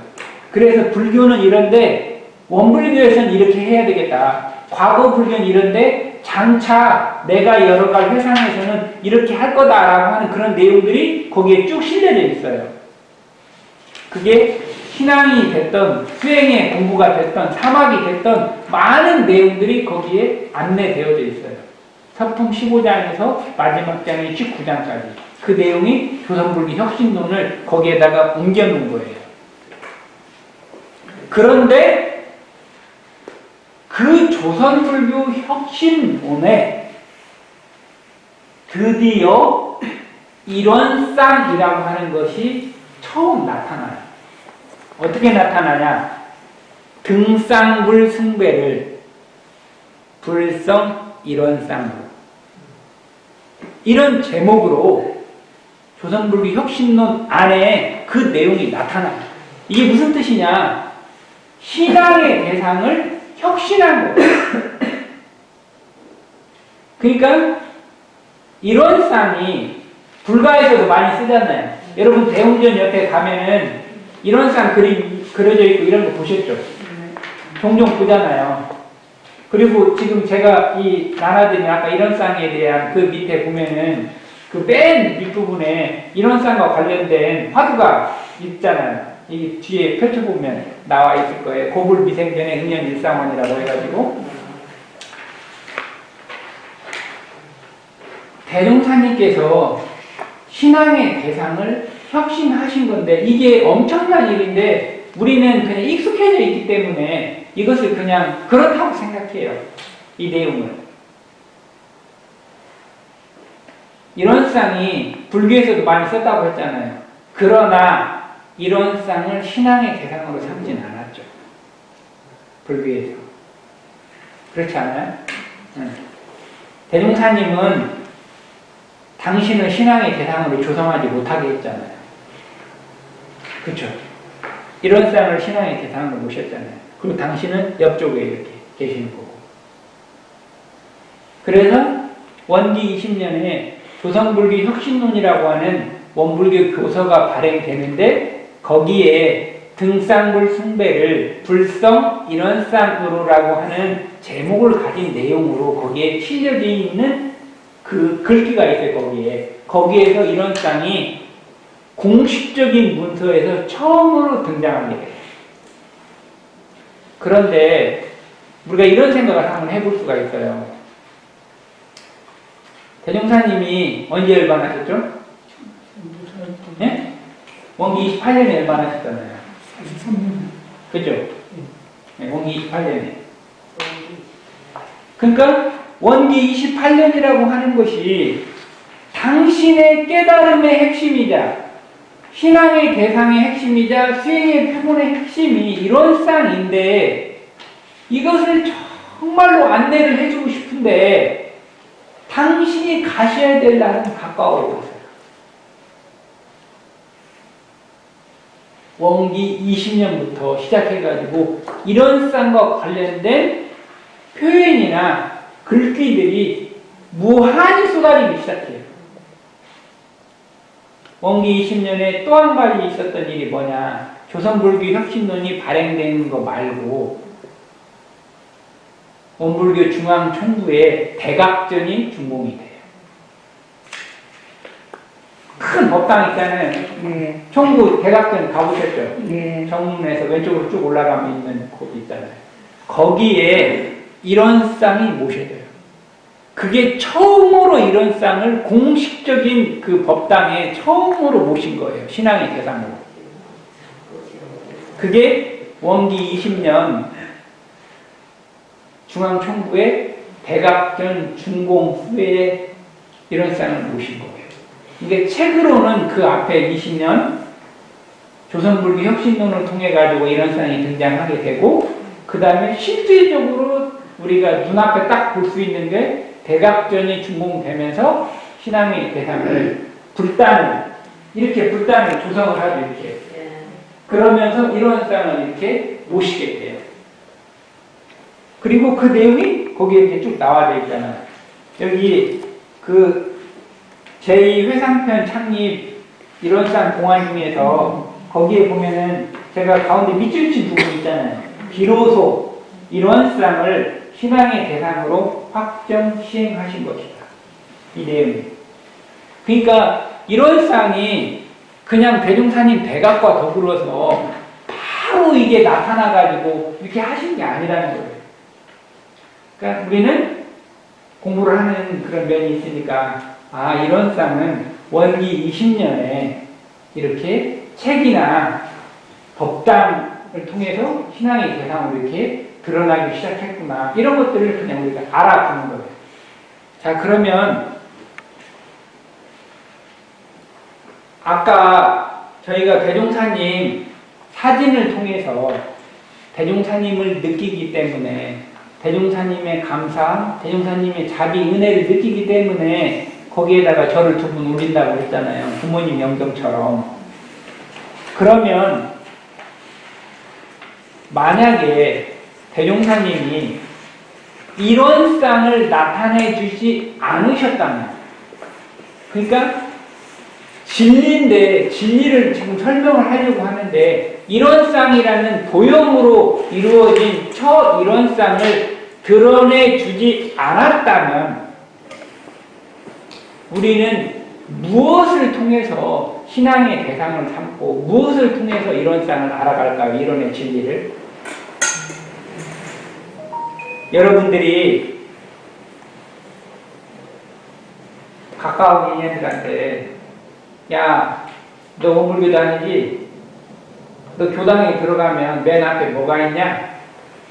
그래서 불교는 이런데 원불교에서는 이렇게 해야 되겠다. 과거 불교는 이런데 장차 내가 여러 갈 회상에서는 이렇게 할 거다라고 하는 그런 내용들이 거기에 쭉 실려져 있어요. 그게 신앙이 됐던 수행의 공부가 됐던 사막이 됐던 많은 내용들이 거기에 안내되어져 있어요. 서품 15장에서 마지막 장인 19장까지 그 내용이 조선불교 혁신론을 거기에다가 옮겨놓은 거예요. 그런데 그 조선불교 혁신론에 드디어 일원쌍이라고 하는 것이 처음 나타나요. 어떻게 나타나냐? 등쌍불 승배를 불성 일원쌍으로 이런 제목으로 조선불교 혁신론 안에 그 내용이 나타나요. 이게 무슨 뜻이냐? 신앙의 대상을 혁신한 거예요. 그러니까 일원쌍이 불가에서도 많이 쓰잖아요. 여러분 대웅전 옆에 가면은 일원쌍 그림 그려져 있고 이런 거 보셨죠? 종종 보잖아요. 그리고 지금 제가 이 나눠드린 아까 일원쌍에 대한 그 밑에 보면은 그 맨 윗부분에 일원쌍과 관련된 화두가 있잖아요. 이 뒤에 펼쳐보면 나와 있을 거예요. 고불미생전의 은연일상원이라고 해가지고 대종사님께서 신앙의 대상을 혁신하신 건데 이게 엄청난 일인데 우리는 그냥 익숙해져 있기 때문에 이것을 그냥 그렇다고 생각해요. 이 내용을. 일원쌍이 불교에서도 많이 썼다고 했잖아요. 그러나 일원쌍을 신앙의 대상으로 삼진 않았죠. 불교에서. 그렇지 않아요? 대종사님은 당신을 신앙의 대상으로 조성하지 못하게 했잖아요. 그렇죠? 일원쌍을 신앙의 대상으로 모셨잖아요. 그리고 당신은 옆쪽에 이렇게 계시는 거고. 그래서 원기 20년에 조선불교 혁신론이라고 하는 원불교 교서가 발행되는데 거기에 등쌍불 숭배를 불성 일원쌍으로라고 하는 제목을 가진 내용으로 거기에 실려져 있는 그 글귀가 있어요. 거기에서 일원쌍이 공식적인 문서에서 처음으로 등장하게 돼요. 그런데 우리가 이런 생각을 한번 해볼 수가 있어요. 대종사님이 언제 열반하셨죠? 예? 원기 28년에 열반하셨잖아요. 그죠? 네, 원기 28년에. 그러니까 원기 28년이라고 하는 것이 당신의 깨달음의 핵심이자 신앙의 대상의 핵심이자 수행의 표본의 핵심이 일원쌍인데 이것을 정말로 안내를 해주고 싶은데 당신이 가셔야 될 날은 가까워오고 있어요. 원기 20년부터 시작해가지고 일원쌍과 관련된 표현이나 글귀들이 무한히 쏟아지기 시작해요. 원기 20년에 또 한 가지 있었던 일이 뭐냐? 조선불교 혁신론이 발행된 거 말고 원불교 중앙총부에 대각전이 준공이 돼요. 큰 법당 있잖아요. 네. 총부 대각전 가보셨죠? 네. 정문에서 왼쪽으로 쭉 올라가면 있는 곳 있잖아요. 거기에 이런 쌍이 모셔져요. 그게 처음으로 이런 쌍을 공식적인 그 법당에 처음으로 모신 거예요. 신앙의 대상으로. 그게 원기 20년 중앙총부의 대각전 준공 후에 이런 쌍을 모신 거예요. 이게 책으로는 그 앞에 20년 조선불교 혁신론을 통해 가지고 이런 쌍이 등장하게 되고, 그 다음에 실질적으로 우리가 눈앞에 딱 볼 수 있는 게 대각전이 준공되면서 신앙의 대상을 이렇게 불단을 조성을 하죠. 이렇게. 그러면서 이런 쌍을 이렇게 모시게 돼요. 그리고 그 내용이 거기에 이렇게 쭉 나와 있잖아요. 여기 그 제2회상편 창립 이런 쌍 공안 중에서 거기에 보면은 제가 가운데 밑줄 친 부분 있잖아요. 비로소 이런 쌍을 신앙의 대상으로 확정 시행하신 것이다. 이 내용이. 그러니까 이런 쌍이 그냥 대종사님 대각과 더불어서 바로 이게 나타나가지고 이렇게 하신 게 아니라는 거예요. 그러니까 우리는 공부를 하는 그런 면이 있으니까, 이런 쌍은 원기 20년에 이렇게 책이나 법당을 통해서 신앙의 대상으로 이렇게 드러나기 시작했구나. 이런 것들을 그냥 우리가 알아두는 거예요. 자, 그러면 아까 저희가 대종사님 사진을 통해서 대종사님을 느끼기 때문에, 대종사님의 감사, 대종사님의 자비 은혜를 느끼기 때문에 거기에다가 절을 두 분 올린다고 했잖아요. 부모님 영정처럼. 그러면 만약에 대종사님이 이런 쌍을 나타내 주지 않으셨다면, 그러니까 진리인데, 진리를 지금 설명을 하려고 하는데 이런 쌍이라는 도형으로 이루어진 이런 쌍을 드러내 주지 않았다면 우리는 무엇을 통해서 신앙의 대상을 삼고 무엇을 통해서 이런 쌍을 알아갈까요? 이론의 진리를. 여러분들이 가까운 인연들한테 야, 너 원불교 다니지? 너 교당에 들어가면 맨 앞에 뭐가 있냐?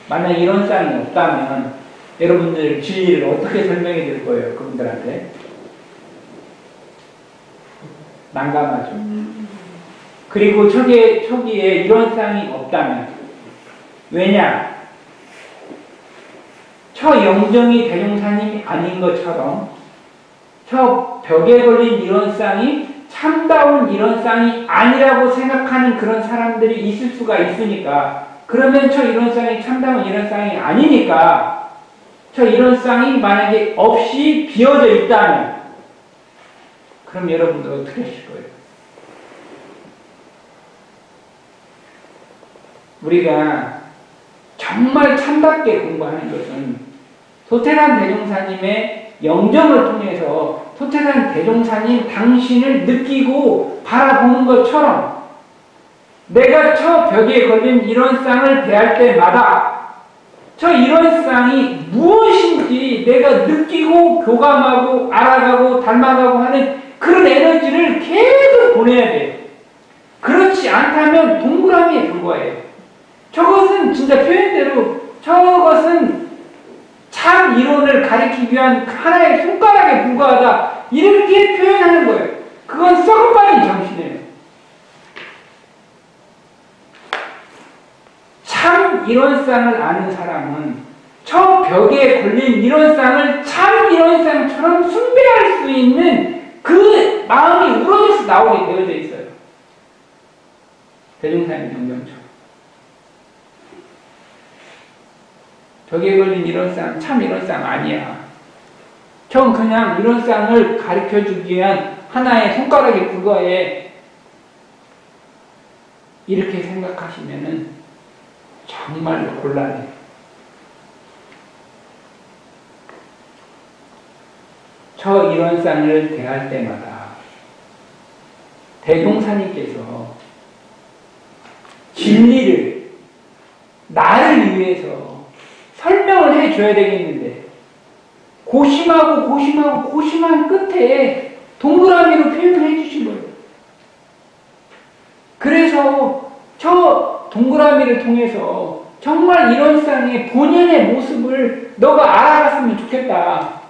만약 이런 쌍이 없다면 여러분들 진리를 어떻게 설명해 줄 거예요? 그분들한테. 난감하죠. 그리고 초기에 이런 쌍이 없다면, 왜냐? 영정이 대종사님이 아닌 것처럼 벽에 걸린 이런 쌍이 참다운 이런 쌍이 아니라고 생각하는 그런 사람들이 있을 수가 있으니까, 그러면 이런 쌍이 참다운 이런 쌍이 아니니까 이런 쌍이 만약에 없이 비어져 있다면 그럼 여러분들 어떻게 하실 거예요? 우리가 정말 참답게 공부하는 것은 소태산 대종사님의 영정을 통해서 소태산 대종사님 당신을 느끼고 바라보는 것처럼 내가 벽에 걸린 이런 쌍을 대할 때마다 이런 쌍이 무엇인지 내가 느끼고 교감하고 알아가고 닮아가고 하는 그런 에너지를 계속 보내야 돼요. 그렇지 않다면 동그라미에 불과해요. 저것은 진짜 표현대로 저것은 참 이론을 가리키기 위한 하나의 손가락에 불과하다, 이렇게 표현하는 거예요. 그건 썩어버린 정신이에요. 참 이런 쌍을 아는 사람은 벽에 걸린 이런 쌍을 참 이런 쌍처럼 숭배할 수 있는 그 마음이 우러져서 나오게 되어져 있어요. 대종사님 영정처럼. 벽에 걸린 이런 쌍, 참 이런 쌍 아니야. 전 그냥 이런 쌍을 가르쳐 주기 위한 하나의 손가락에 불과해. 이렇게 생각하시면은 정말로 곤란해요. 저 이런 쌍을 대할 때마다 대종사님께서 진리를 나를 위해서 설명을 해줘야 되겠는데 고심한 끝에 동그라미로 표현을 해주신 거예요. 그래서 저 동그라미를 통해서 정말 이런 쌍의 본연의 모습을 너가 알아갔으면 좋겠다.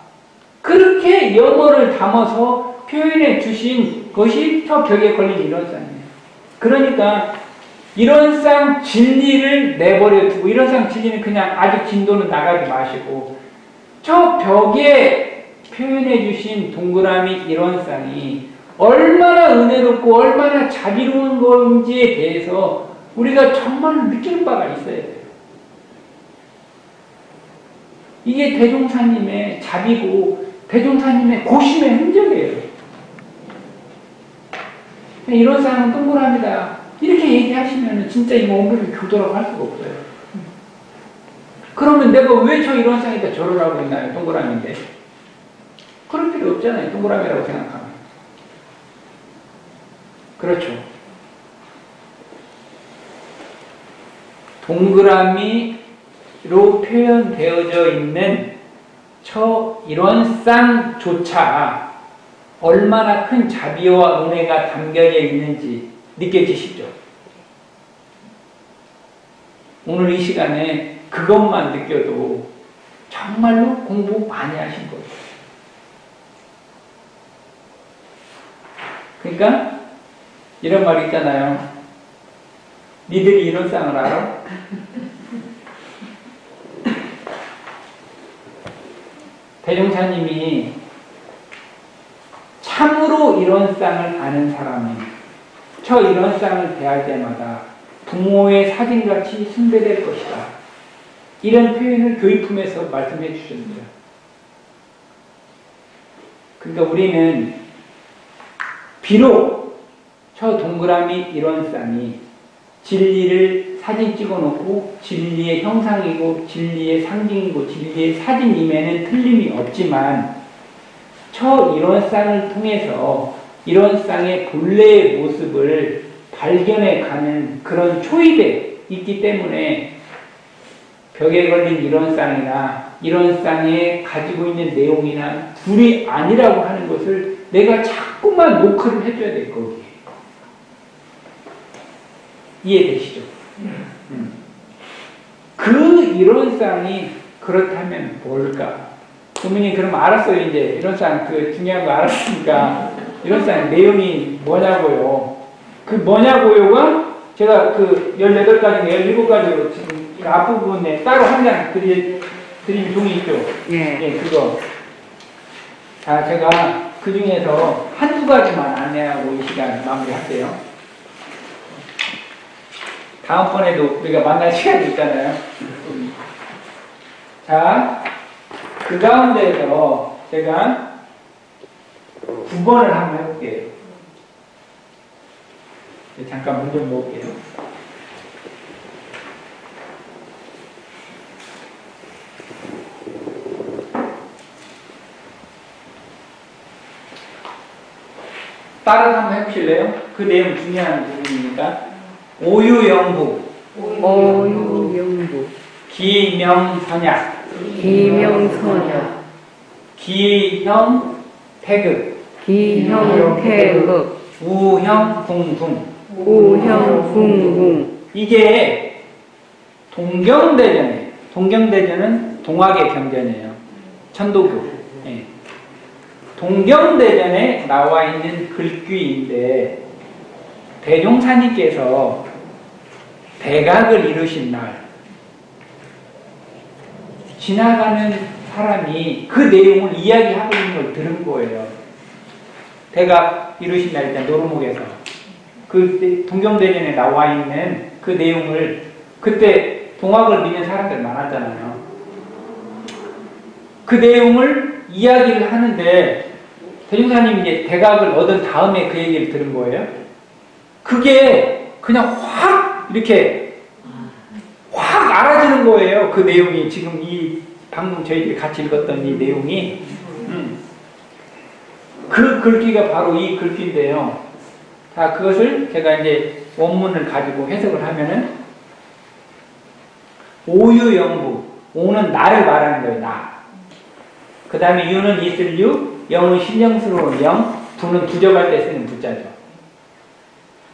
그렇게 영어를 담아서 표현해 주신 것이 저 벽에 걸린 이런 쌍이에요. 그러니까 이런 쌍 진리를 내버려 두고, 이런 쌍 진리는 그냥 아직 진도는 나가지 마시고 저 벽에 표현해 주신 동그라미 이런 쌍이 얼마나 은혜롭고 얼마나 자비로운 건지에 대해서 우리가 정말 느끼는 바가 있어야 돼요. 이게 대종사님의 자비고 대종사님의 고심의 흔적이에요. 이런 쌍은 동그라미다 이렇게 얘기하시면 진짜 이거 온전히 교도라고 할 수가 없어요. 그러면 내가 왜 저 이런 쌍에다 절을 하고 있나요? 동그라미인데. 그럴 필요 없잖아요. 동그라미라고 생각하면. 그렇죠. 동그라미로 표현되어져 있는 저 이런 쌍조차 얼마나 큰 자비와 은혜가 담겨져 있는지 느껴지시죠? 오늘 이 시간에 그것만 느껴도 정말로 공부 많이 하신 거예요. 그러니까 이런 말 있잖아요. 니들이 이런 쌍을 알아? 대종사님이 참으로 이런 쌍을 아는 사람이 저 이런 쌍을 대할 때마다 부모의 사진같이 숭배될 것이다. 이런 표현을 교의품에서 말씀해 주셨어요. 그러니까 우리는 비록 저 동그라미 이런 쌍이 진리를 사진 찍어 놓고 진리의 형상이고 진리의 상징이고 진리의 사진임에는 틀림이 없지만 저 이런 쌍을 통해서 이런 쌍의 본래의 모습을 발견해 가는 그런 초입에 있기 때문에 벽에 걸린 이런 쌍이나 이런 쌍에 가지고 있는 내용이나 둘이 아니라고 하는 것을 내가 자꾸만 노크를 해줘야 될 거예요. 이해되시죠? 그 이런 쌍이 그렇다면 뭘까? 부모님 그럼 알았어요. 이제 이런 쌍 그 중요한 거 알았으니까 이런 쌍 내용이 뭐냐고요. 그 뭐냐고요가 제가 그 18가지, 17가지로 지금 앞부분에 따로 한 장 드린 종이 있죠? 예, 그거. 자, 제가 그 중에서 한두 가지만 안내하고 이 시간 마무리할게요. 다음번에도 우리가 만날 시간이 있잖아요. 자, 그 가운데에서 제가 9번을 한번 해볼게요. 잠깐 문 좀 놓을게요. 따라 한번 해보실래요? 그 내용 중요한 부분이니까. 오유영부, 기명선약, 기형태극, 우형궁궁. 이게 동경대전은 동학의 경전이에요. 천도교. 예. 동경대전에 나와 있는 글귀인데 대종사님께서 대각을 이루신 날 지나가는 사람이 그 내용을 이야기하고 있는 걸 들은 거예요. 대각 이루신 날 일단 노루목에서 그 동경대전에 나와 있는 그 내용을 그때 동학을 믿는 사람들 많았잖아요. 그 내용을 이야기를 하는데 대종사님이 이제 대각을 얻은 다음에 그 얘기를 들은 거예요. 그게 그냥 확 이렇게 확 알아지는 거예요. 그 내용이 지금 이 방금 저희들이 같이 읽었던 이 내용이 그 글귀가 바로 이 글귀인데요. 자, 그것을 제가 이제 원문을 가지고 해석을 하면은 오유영부, 오는 나를 말하는 거예요. 나. 그 다음에 유는 있을 유, 영은 신령스러운 영, 부는 부적할 때 쓰는 부자죠.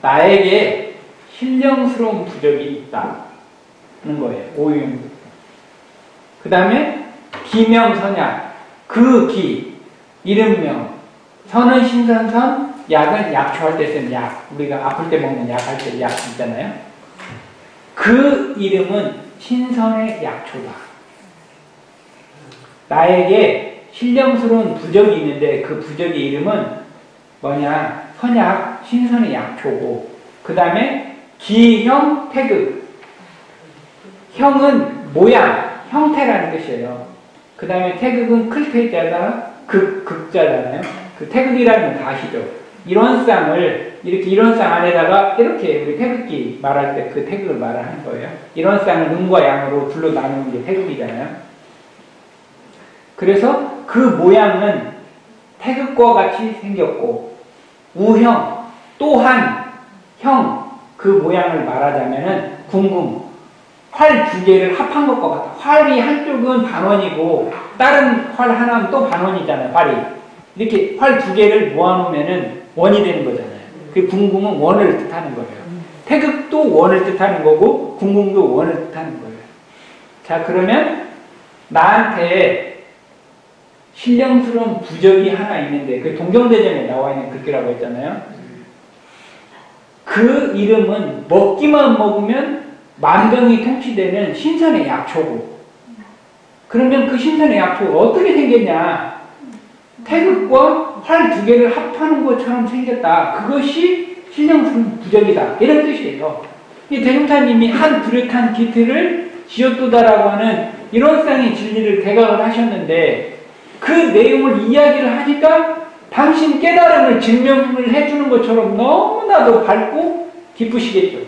나에게 신령스러운 부적이 있다는 거예요. 오유영부. 그 다음에 기명선약, 그 기, 이름명, 선은 신선선, 약은 약초할 때 쓰는 약. 우리가 아플 때 먹는 약 할 때 약 있잖아요. 그 이름은 신선의 약초다. 나에게 신령스러운 부적이 있는데 그 부적의 이름은 뭐냐? 선약, 신선의 약초고, 그 다음에 기형, 태극. 형은 모양, 형태라는 뜻이에요. 그 다음에 태극은 클태자다, 극자잖아요. 그 태극이라는 건 다 아시죠? 일원쌍을 이렇게 일원쌍 안에다가 이렇게 우리 태극기 말할 때 그 태극을 말하는 거예요. 일원쌍을 음과 양으로 둘로 나누는 게 태극이잖아요. 그래서 그 모양은 태극과 같이 생겼고 우형 또한 형 그 모양을 말하자면은 궁금 활 두 개를 합한 것과 같아. 활이 한쪽은 반원이고 다른 활 하나는 또 반원이잖아요. 활이 이렇게 활 두 개를 모아놓으면은 원이 되는 거잖아요. 그 궁금은 원을 뜻하는 거예요. 태극도 원을 뜻하는 거고 궁금도 원을 뜻하는 거예요. 자, 그러면 나한테 신령스러운 부적이 하나 있는데 그 동경대전에 나와 있는 글귀라고 했잖아요. 그 이름은 먹기만 먹으면 만병이 통치되는 신선의 약초고, 그러면 그 신선의 약초가 어떻게 생겼냐? 태극과 활 두 개를 합하는 것처럼 생겼다. 그것이 신령스러운 부적이다. 이런 뜻이에요. 이 대종사님이 한 뚜렷한 기틀을 지었도다라고 하는 일원쌍의 진리를 대각을 하셨는데 그 내용을 이야기를 하니까 당신 깨달음을 증명을 해주는 것처럼 너무나도 밝고 기쁘시겠죠.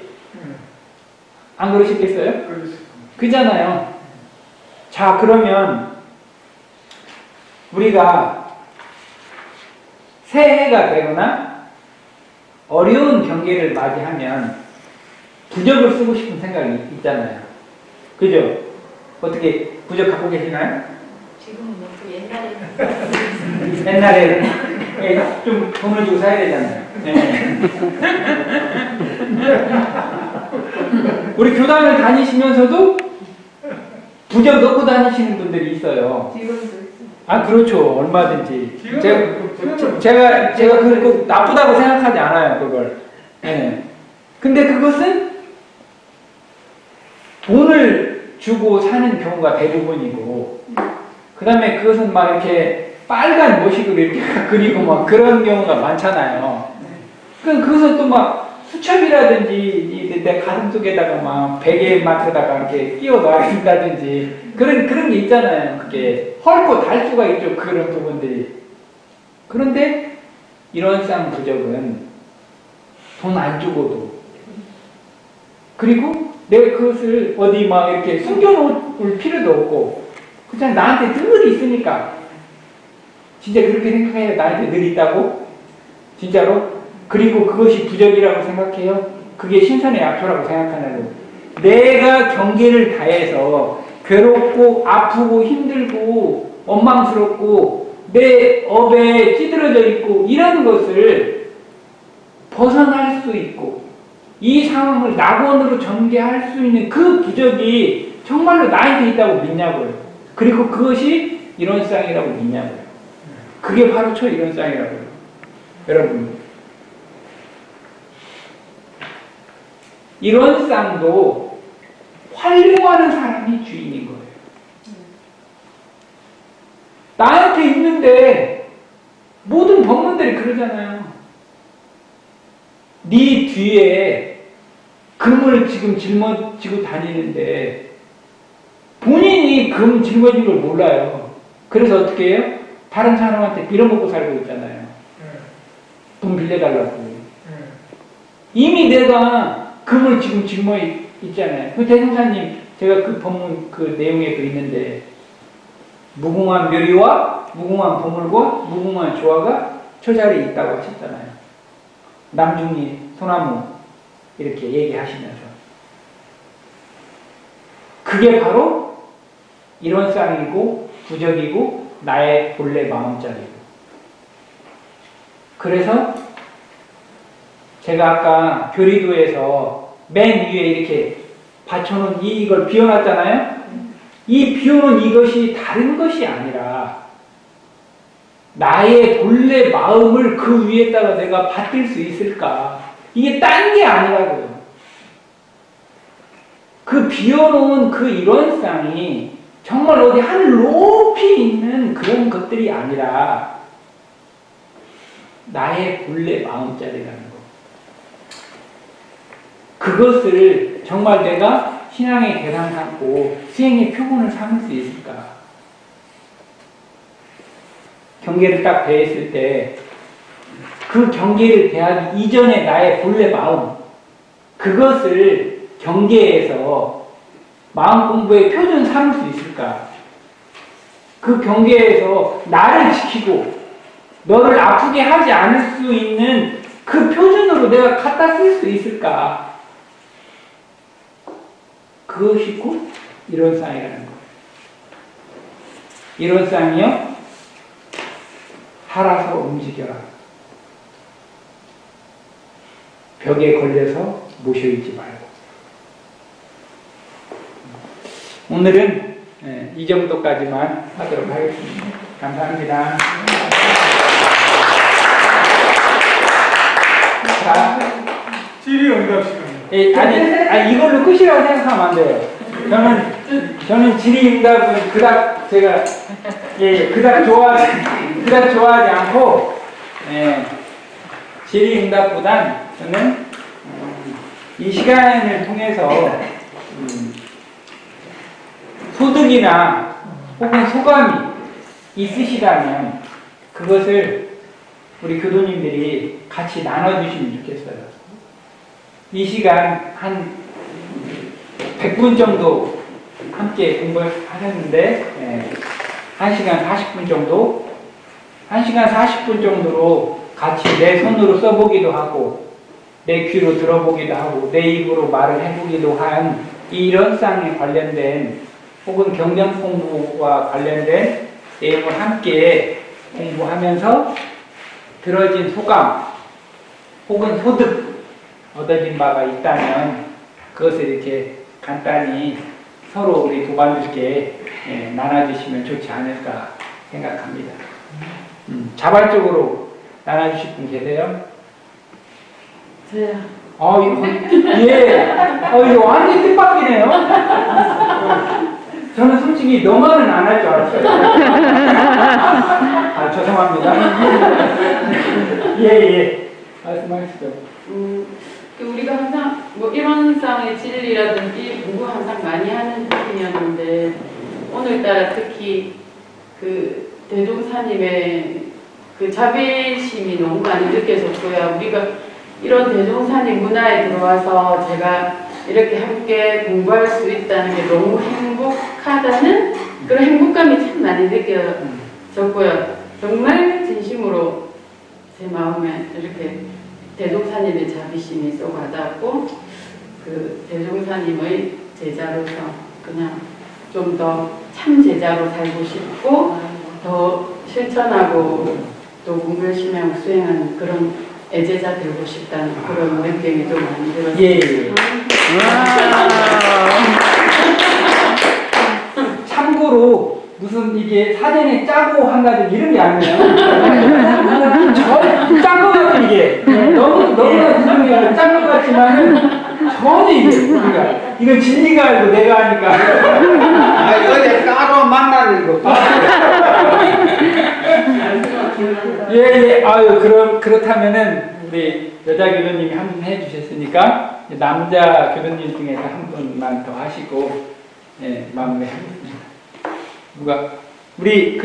안 그러시겠어요? 그잖아요. 자, 그러면 우리가 새해가 되거나 어려운 경계를 맞이하면 부적을 쓰고 싶은 생각이 있잖아요. 그죠? 어떻게 부적 갖고 계시나요? 지금은 너무 옛날에는 좀 돈을 주고 사야 되잖아요. 네. 우리 교단을 다니시면서도 부적 넣고 다니시는 분들이 있어요. 아, 그렇죠. 얼마든지. 제가 그걸 꼭 나쁘다고 생각하지 않아요, 그걸. 네. 근데 그것은 돈을 주고 사는 경우가 대부분이고, 그 다음에 그것은 막 이렇게 빨간 모식으로 이렇게 그리고 막 그런 경우가 많잖아요. 그것은 또 막 수첩이라든지 내 가슴 속에다가 막 베개맡에다가 이렇게 끼워놔야된다든지 그런 게 있잖아요. 그게 헐고 달 수가 있죠. 그런 부분들이. 그런데 이런 쌍 부적은 돈 안 주고도, 그리고 내가 그것을 어디 막 이렇게 숨겨놓을 필요도 없고 그냥 나한테 늘 있으니까. 진짜 그렇게 생각해요? 나한테 늘 있다고? 진짜로? 그리고 그것이 부적이라고 생각해요? 그게 신선의 약초라고 생각하냐고. 내가 경계를 다해서 괴롭고 아프고 힘들고 원망스럽고 내 업에 찌들어져 있고 이런 것을 벗어날 수 있고 이 상황을 낙원으로 전개할 수 있는 그 부적이 정말로 나한테 있다고 믿냐고요. 그리고 그것이 이론쌍이라고 믿냐고요. 그게 바로 초이론쌍이라고요. 여러분, 이론쌍도 활용하는 사람이 주인인 거예요. 나한테 있는데 모든 법문들이 그러잖아요. 네 뒤에 금을 지금 짊어지고 다니는데 본인이 금 짊어진 걸 몰라요. 그래서 어떻게 해요? 다른 사람한테 빌어먹고 살고 있잖아요. 돈 빌려달라고. 이미 내가 금을 지금 짊어 있잖아요. 그 대종사님, 제가 그 법문 그 내용에도 있는데, 무궁한 묘리와 무궁한 보물과 무궁한 조화가 저 자리에 있다고 하셨잖아요. 남중리 소나무 이렇게 얘기하시면서. 그게 바로 일원상이고 부적이고 나의 본래 마음자리고. 그래서 제가 아까 교리도에서 맨 위에 이렇게 받쳐놓은 이걸 비워놨잖아요. 이 비워놓은 이것이 다른 것이 아니라 나의 본래 마음을 그 위에다가 내가 받들 수 있을까? 이게 딴 게 아니라고요. 그 비워놓은 그 일원상이 정말 어디 하늘 높이 있는 그런 것들이 아니라 나의 본래 마음자리라는 거. 그것을 정말 내가 신앙의 대상 삼고 수행의 표본을 삼을 수 있을까? 경계를 딱 대했을 때 그 경계를 대하기 이전에 나의 본래 마음, 그것을 경계에서 마음 공부의 표준 삼을 수 있을까? 그 경계에서 나를 지키고 너를 아프게 하지 않을 수 있는 그 표준으로 내가 갖다 쓸 수 있을까? 그것이 곧 일원상이라는 거예요. 일원상이요? 살아서 움직여라. 벽에 걸려서 모셔있지 말고. 오늘은 이 정도까지만 하도록 하겠습니다. 감사합니다. 자, 질의응답 시간입니다. 아니, 이걸로 끝이라고 생각하면 안 돼요. 저는 질의응답은 그닥 제가, 그닥 좋아하지 않고, 질의응답보단 저는, 이 시간을 통해서, 소득이나 혹은 소감이 있으시다면, 그것을 우리 교도님들이 같이 나눠주시면 좋겠어요. 이 시간 한 100분 정도 함께 공부하셨는데 1시간 40분 정도 1시간 40분 정도로 같이 내 손으로 써보기도 하고 내 귀로 들어보기도 하고 내 입으로 말을 해보기도 한 일원상에 관련된 혹은 경전 공부와 관련된 내용을 함께 공부하면서 들어진 소감 혹은 소득 얻어진 바가 있다면 그것을 이렇게 간단히 서로 우리 도반들께 나눠주시면 좋지 않을까 생각합니다. 자발적으로 나눠주실 분 계세요? 저요. 이거 완전 뜻밖이네요. 저는 솔직히 너만은 안 할 줄 알았어요. 죄송합니다. 말씀하시죠. 우리가 항상 뭐 일원상의 진리라든지 공부 항상 많이 하는 부분이었는데 오늘따라 특히 그 대종사님의 그 자비심이 너무 많이 느껴졌고요. 우리가 이런 대종사님 문화에 들어와서 제가 이렇게 함께 공부할 수 있다는 게 너무 행복하다는 그런 행복감이 참 많이 느껴졌고요. 정말 진심으로 제 마음에 이렇게 대종사님의 자비심이 쏙 와닿았고 그 대종사님의 제자로서 그냥 좀 더 참 제자로 살고 싶고 더 실천하고 또 공부 열심히 하고 수행하는 그런 애제자 되고 싶다는 그런 느낌이 좀 많이 들었어요. 참고로 무슨 이게 사전에 짜고 한다든 이런 게 아니에요. 짠거 같은 이게 너무나 이상해요. 짠거 같지만은 전혀 이건 진리가 알고 내가 하니까. 어제 따로 만나는 거. 그렇다면은 우리 여자 교도님이 한 분 해주셨으니까 남자 교도님 중에서 한 분만 더 하시고 마무리하겠습니다. 우리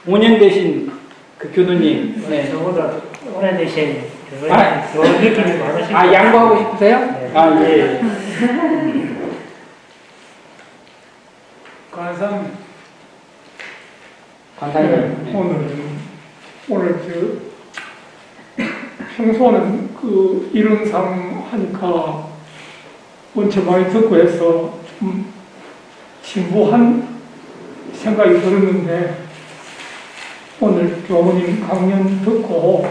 5년 되신 그 교도님. 네. 저보다 오래되신 아, 더 느낌이 많으실 아, 양보하고 싶으세요? 네. 아, 예. 관상 관상님. 오늘 평소는 이런 상 하니까 원체 많이 듣고 해서 좀 진부한 생각이 들었는데 오늘 교우님 강연 듣고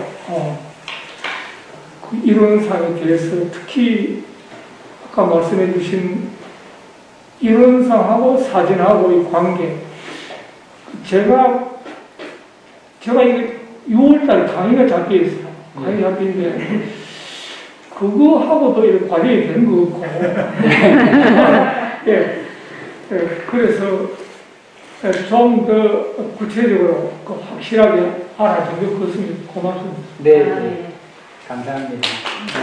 그 이론상에 대해서 특히 아까 말씀해 주신 이론상하고 사진하고의 관계 제가 이게 6월달에 강의가 잡혀 있어요. 강의 잡혀있는데 그거하고도 이렇게 관련이 되는 것 같고 예, 그래서 좀 더 구체적으로 확실하게 알아주는 것은 고맙습니다. 네. 아, 네. 예. 감사합니다.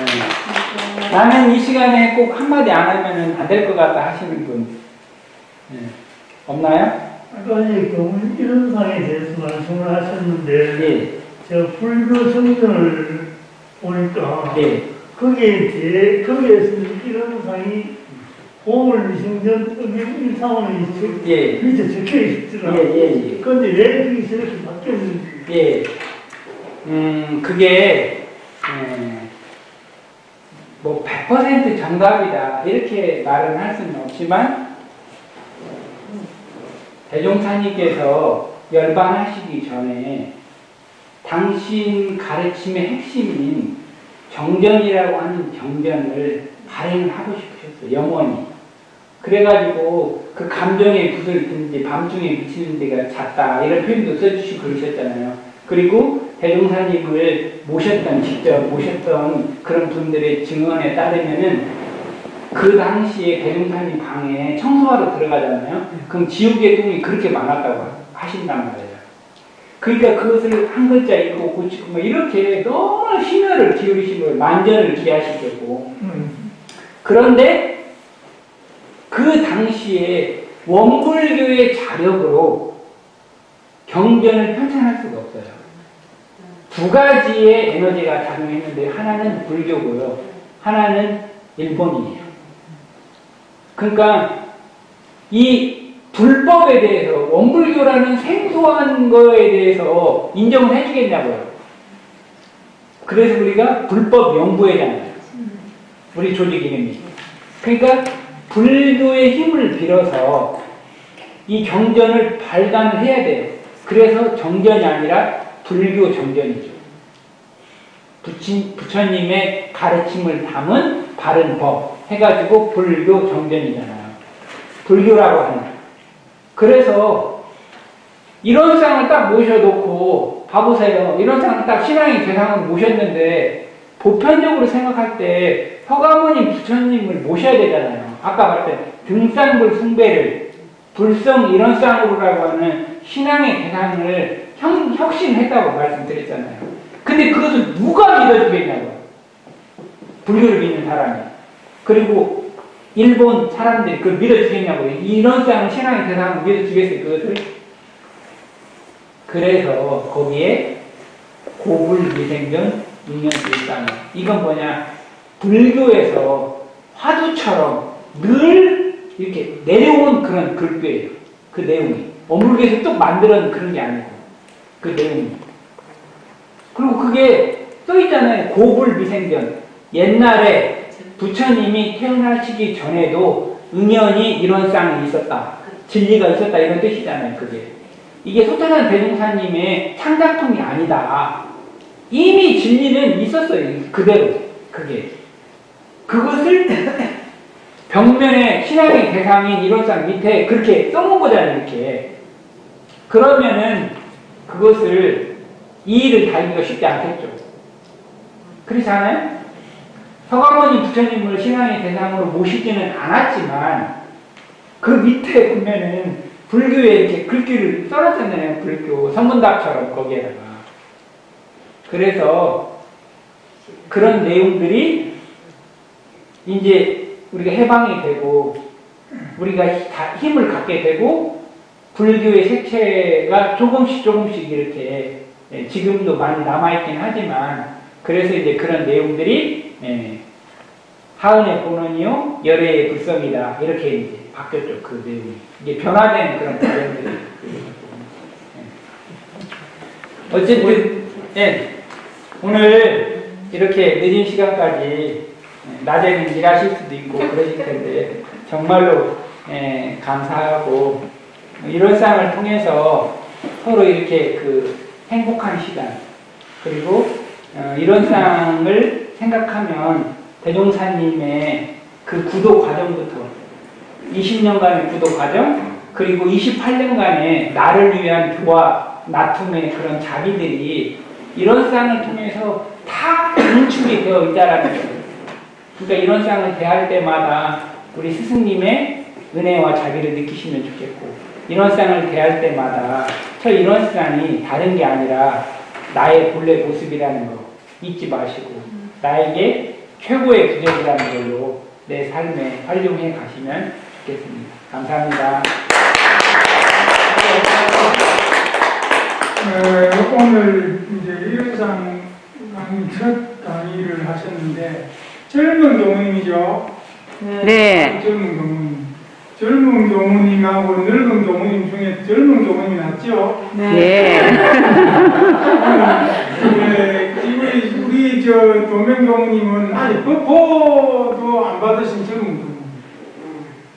네. 나는 이 시간에 꼭 한마디 안 하면 안 될 것 같다 하시는 분. 네. 없나요? 아까 이런 상에 대해서 말씀을 하셨는데, 예. 제가 불교 성전을 보니까, 예. 거기에서 이런 상이 보물위생전 일상원이 예. 밑에 적혀 있더라고요. 예. 그런데 왜 그게 저렇게 바뀌었는지. 예. 그게, 뭐, 100% 정답이다. 이렇게 말은 할 수는 없지만, 대종사님께서 열반하시기 전에 당신 가르침의 핵심인 정전이라고 하는 정전을 발행을 하고 싶으셨어요. 영원히. 그래가지고 그 감정의 붓을 든지 밤중에 미치는 데가 잦다 이런 표현도 써주시고 그러셨잖아요. 그리고 대종사님을 직접 모셨던 그런 분들의 증언에 따르면은 그 당시에 대종사님 방에 청소하러 들어가잖아요. 그럼 지옥의 똥이 그렇게 많았다고 하신단 말이에요. 그러니까 그것을 한 글자 읽고 고치고 뭐 이렇게 너무 심혈을 기울이시고 만전을 기하시고 그런데 그 당시에 원불교의 자력으로 경전을 편찬할 수가 없어요. 두 가지의 에너지가 작용했는데 하나는 불교고요. 하나는 일본이에요. 그러니까 이 불법에 대해서 원불교라는 생소한 거에 대해서 인정을 해주겠냐고요. 그래서 우리가 불법 연구회잖아요. 우리 조직 이름이. 그러니까 불교의 힘을 빌어서 이 경전을 발간을 해야 돼요. 그래서 정전이 아니라 불교 정전이죠. 부처님의 가르침을 담은 바른 법 해가지고 불교 정전이잖아요. 불교라고 하는. 그래서 이런 상을 딱 모셔놓고 봐보세요. 이런 상을 딱 신앙의 대상을 모셨는데 보편적으로 생각할 때 서가모니 부처님을 모셔야 되잖아요. 아까 말했던 등산불 숭배를 불성 이런 쌍으로라고 하는 신앙의 대상을 혁신했다고 말씀드렸잖아요. 근데 그것을 누가 믿어주겠냐고요. 불교를 믿는 사람이. 그리고 일본 사람들이 그걸 믿어주겠냐고요. 이런 쌍을 신앙의 대상을 믿어주겠어요. 그것을. 그래서 거기에 고불위생전 6년째 이건 뭐냐. 불교에서 화두처럼 늘 이렇게 내려온 그런 글귀예요. 그 내용이. 원불교에서 또 만들어낸 그런 게 아니고. 그 내용이. 그리고 그게 써있잖아요. 고불위생전. 옛날에 부처님이 태어나시기 전에도 응연히 이런 쌍이 있었다. 진리가 있었다. 이런 뜻이잖아요. 그게. 이게 소태산 대종사님의 창작품이 아니다. 이미 진리는 있었어요. 그대로. 그게. 그것을 벽면에 신앙의 대상인 이런 쌍 밑에 그렇게 써놓은 거잖아요. 이렇게. 그러면은 그것을 이의를 달기가 쉽지 않겠죠. 그렇지 않아요? 서가모니 부처님을 신앙의 대상으로 모시지는 않았지만 그 밑에 보면은 불교에 이렇게 글귀를 써놨잖아요. 불교 성문답처럼 거기에다가. 그래서 그런 내용들이 이제 우리가 해방이 되고 우리가 힘을 갖게 되고 불교의 색채가 조금씩 이렇게 지금도 많이 남아있긴 하지만 그래서 이제 그런 내용들이 하은의 본원이요 열애의 불성이다 이렇게 이제 바뀌었죠. 그 내용이 이게 변화된 그런 과정들이 어쨌든 오늘 이렇게 늦은 시간까지 낮에는 일하실 수도 있고 그러실 텐데 정말로 감사하고 이런 쌍을 통해서 서로 이렇게 그 행복한 시간 그리고 이런 쌍을 생각하면 대종사님의 그 구도 과정부터 20년간의 구도 과정 그리고 28년간의 나를 위한 교화 나툼의 그런 자비들이 이런 쌍을 통해서 다 방출이 되어 있다라는 거예요. 그러니까 이런 쌍을 대할 때마다 우리 스승님의 은혜와 자비를 느끼시면 좋겠고 이런 쌍을 대할 때마다 저 이런 쌍이 다른 게 아니라 나의 본래 모습이라는 거 잊지 마시고 나에게 최고의 부적이라는 걸로 내 삶에 활용해 가시면 좋겠습니다. 감사합니다. 오늘 이제 이현상 강의 첫 강의를 하셨는데 젊은 교무님이죠? 네. 젊은 교무님. 젊은 교무님하고 늙은 교무님 중에 젊은 교무님이 낫죠? 네. 우리 저 조명 교무님은 아직 법보도 안 받으신 젊은 교무님.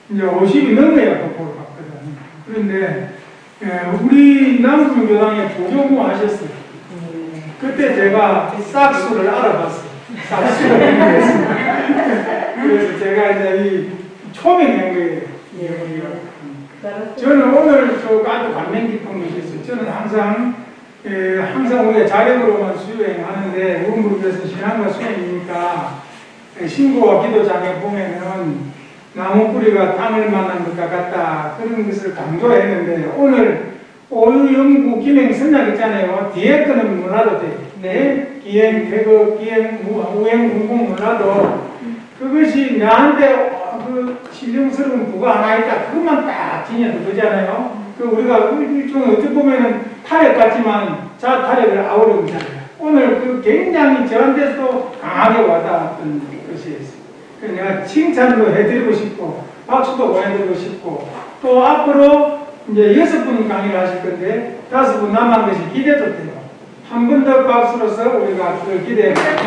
이제 50이 넘어야 법보를 받거든. 그런데 우리 남순교당에 보조무 하셨어요. 그때 제가 싹수를 알아봤어요. 싹수를 알아봤습니다. 그래서 제가 이제 이 초빙한 거예요. 저는 오늘 저 아주 감명 깊은 것이 있어요. 저는 항상 우리가 자력으로만 수행하는데 우물에서 신앙과 수행이니까 신고와 기도장에 보면은 나무 뿌리가 땅을 만난 것과 같다 그런 것을 강조했는데 오늘 오유영구 기행 선약 있잖아요. 뒤에 거는 몰라도 돼요. 네. 기행, 태거, 기행, 우행, 궁궁 몰라도 그것이 나한테 그 신령스러운 부가 하나 있다. 그것만 딱 지녀도 되잖아요. 그 우리가 일종의 어찌 보면은 타협 같지만 자타협을 아우르는 거잖아요. 오늘 그 굉장히 저한테도 강하게 와닿았던 것이었어요. 그래서 내가 칭찬도 해드리고 싶고 박수도 보내드리고 싶고 또 앞으로 이제 6분 강의를 하실 건데 5분 남은 것이 기대도 돼요. 한 번 더 박수로서 우리가 그걸 기대해봅니다.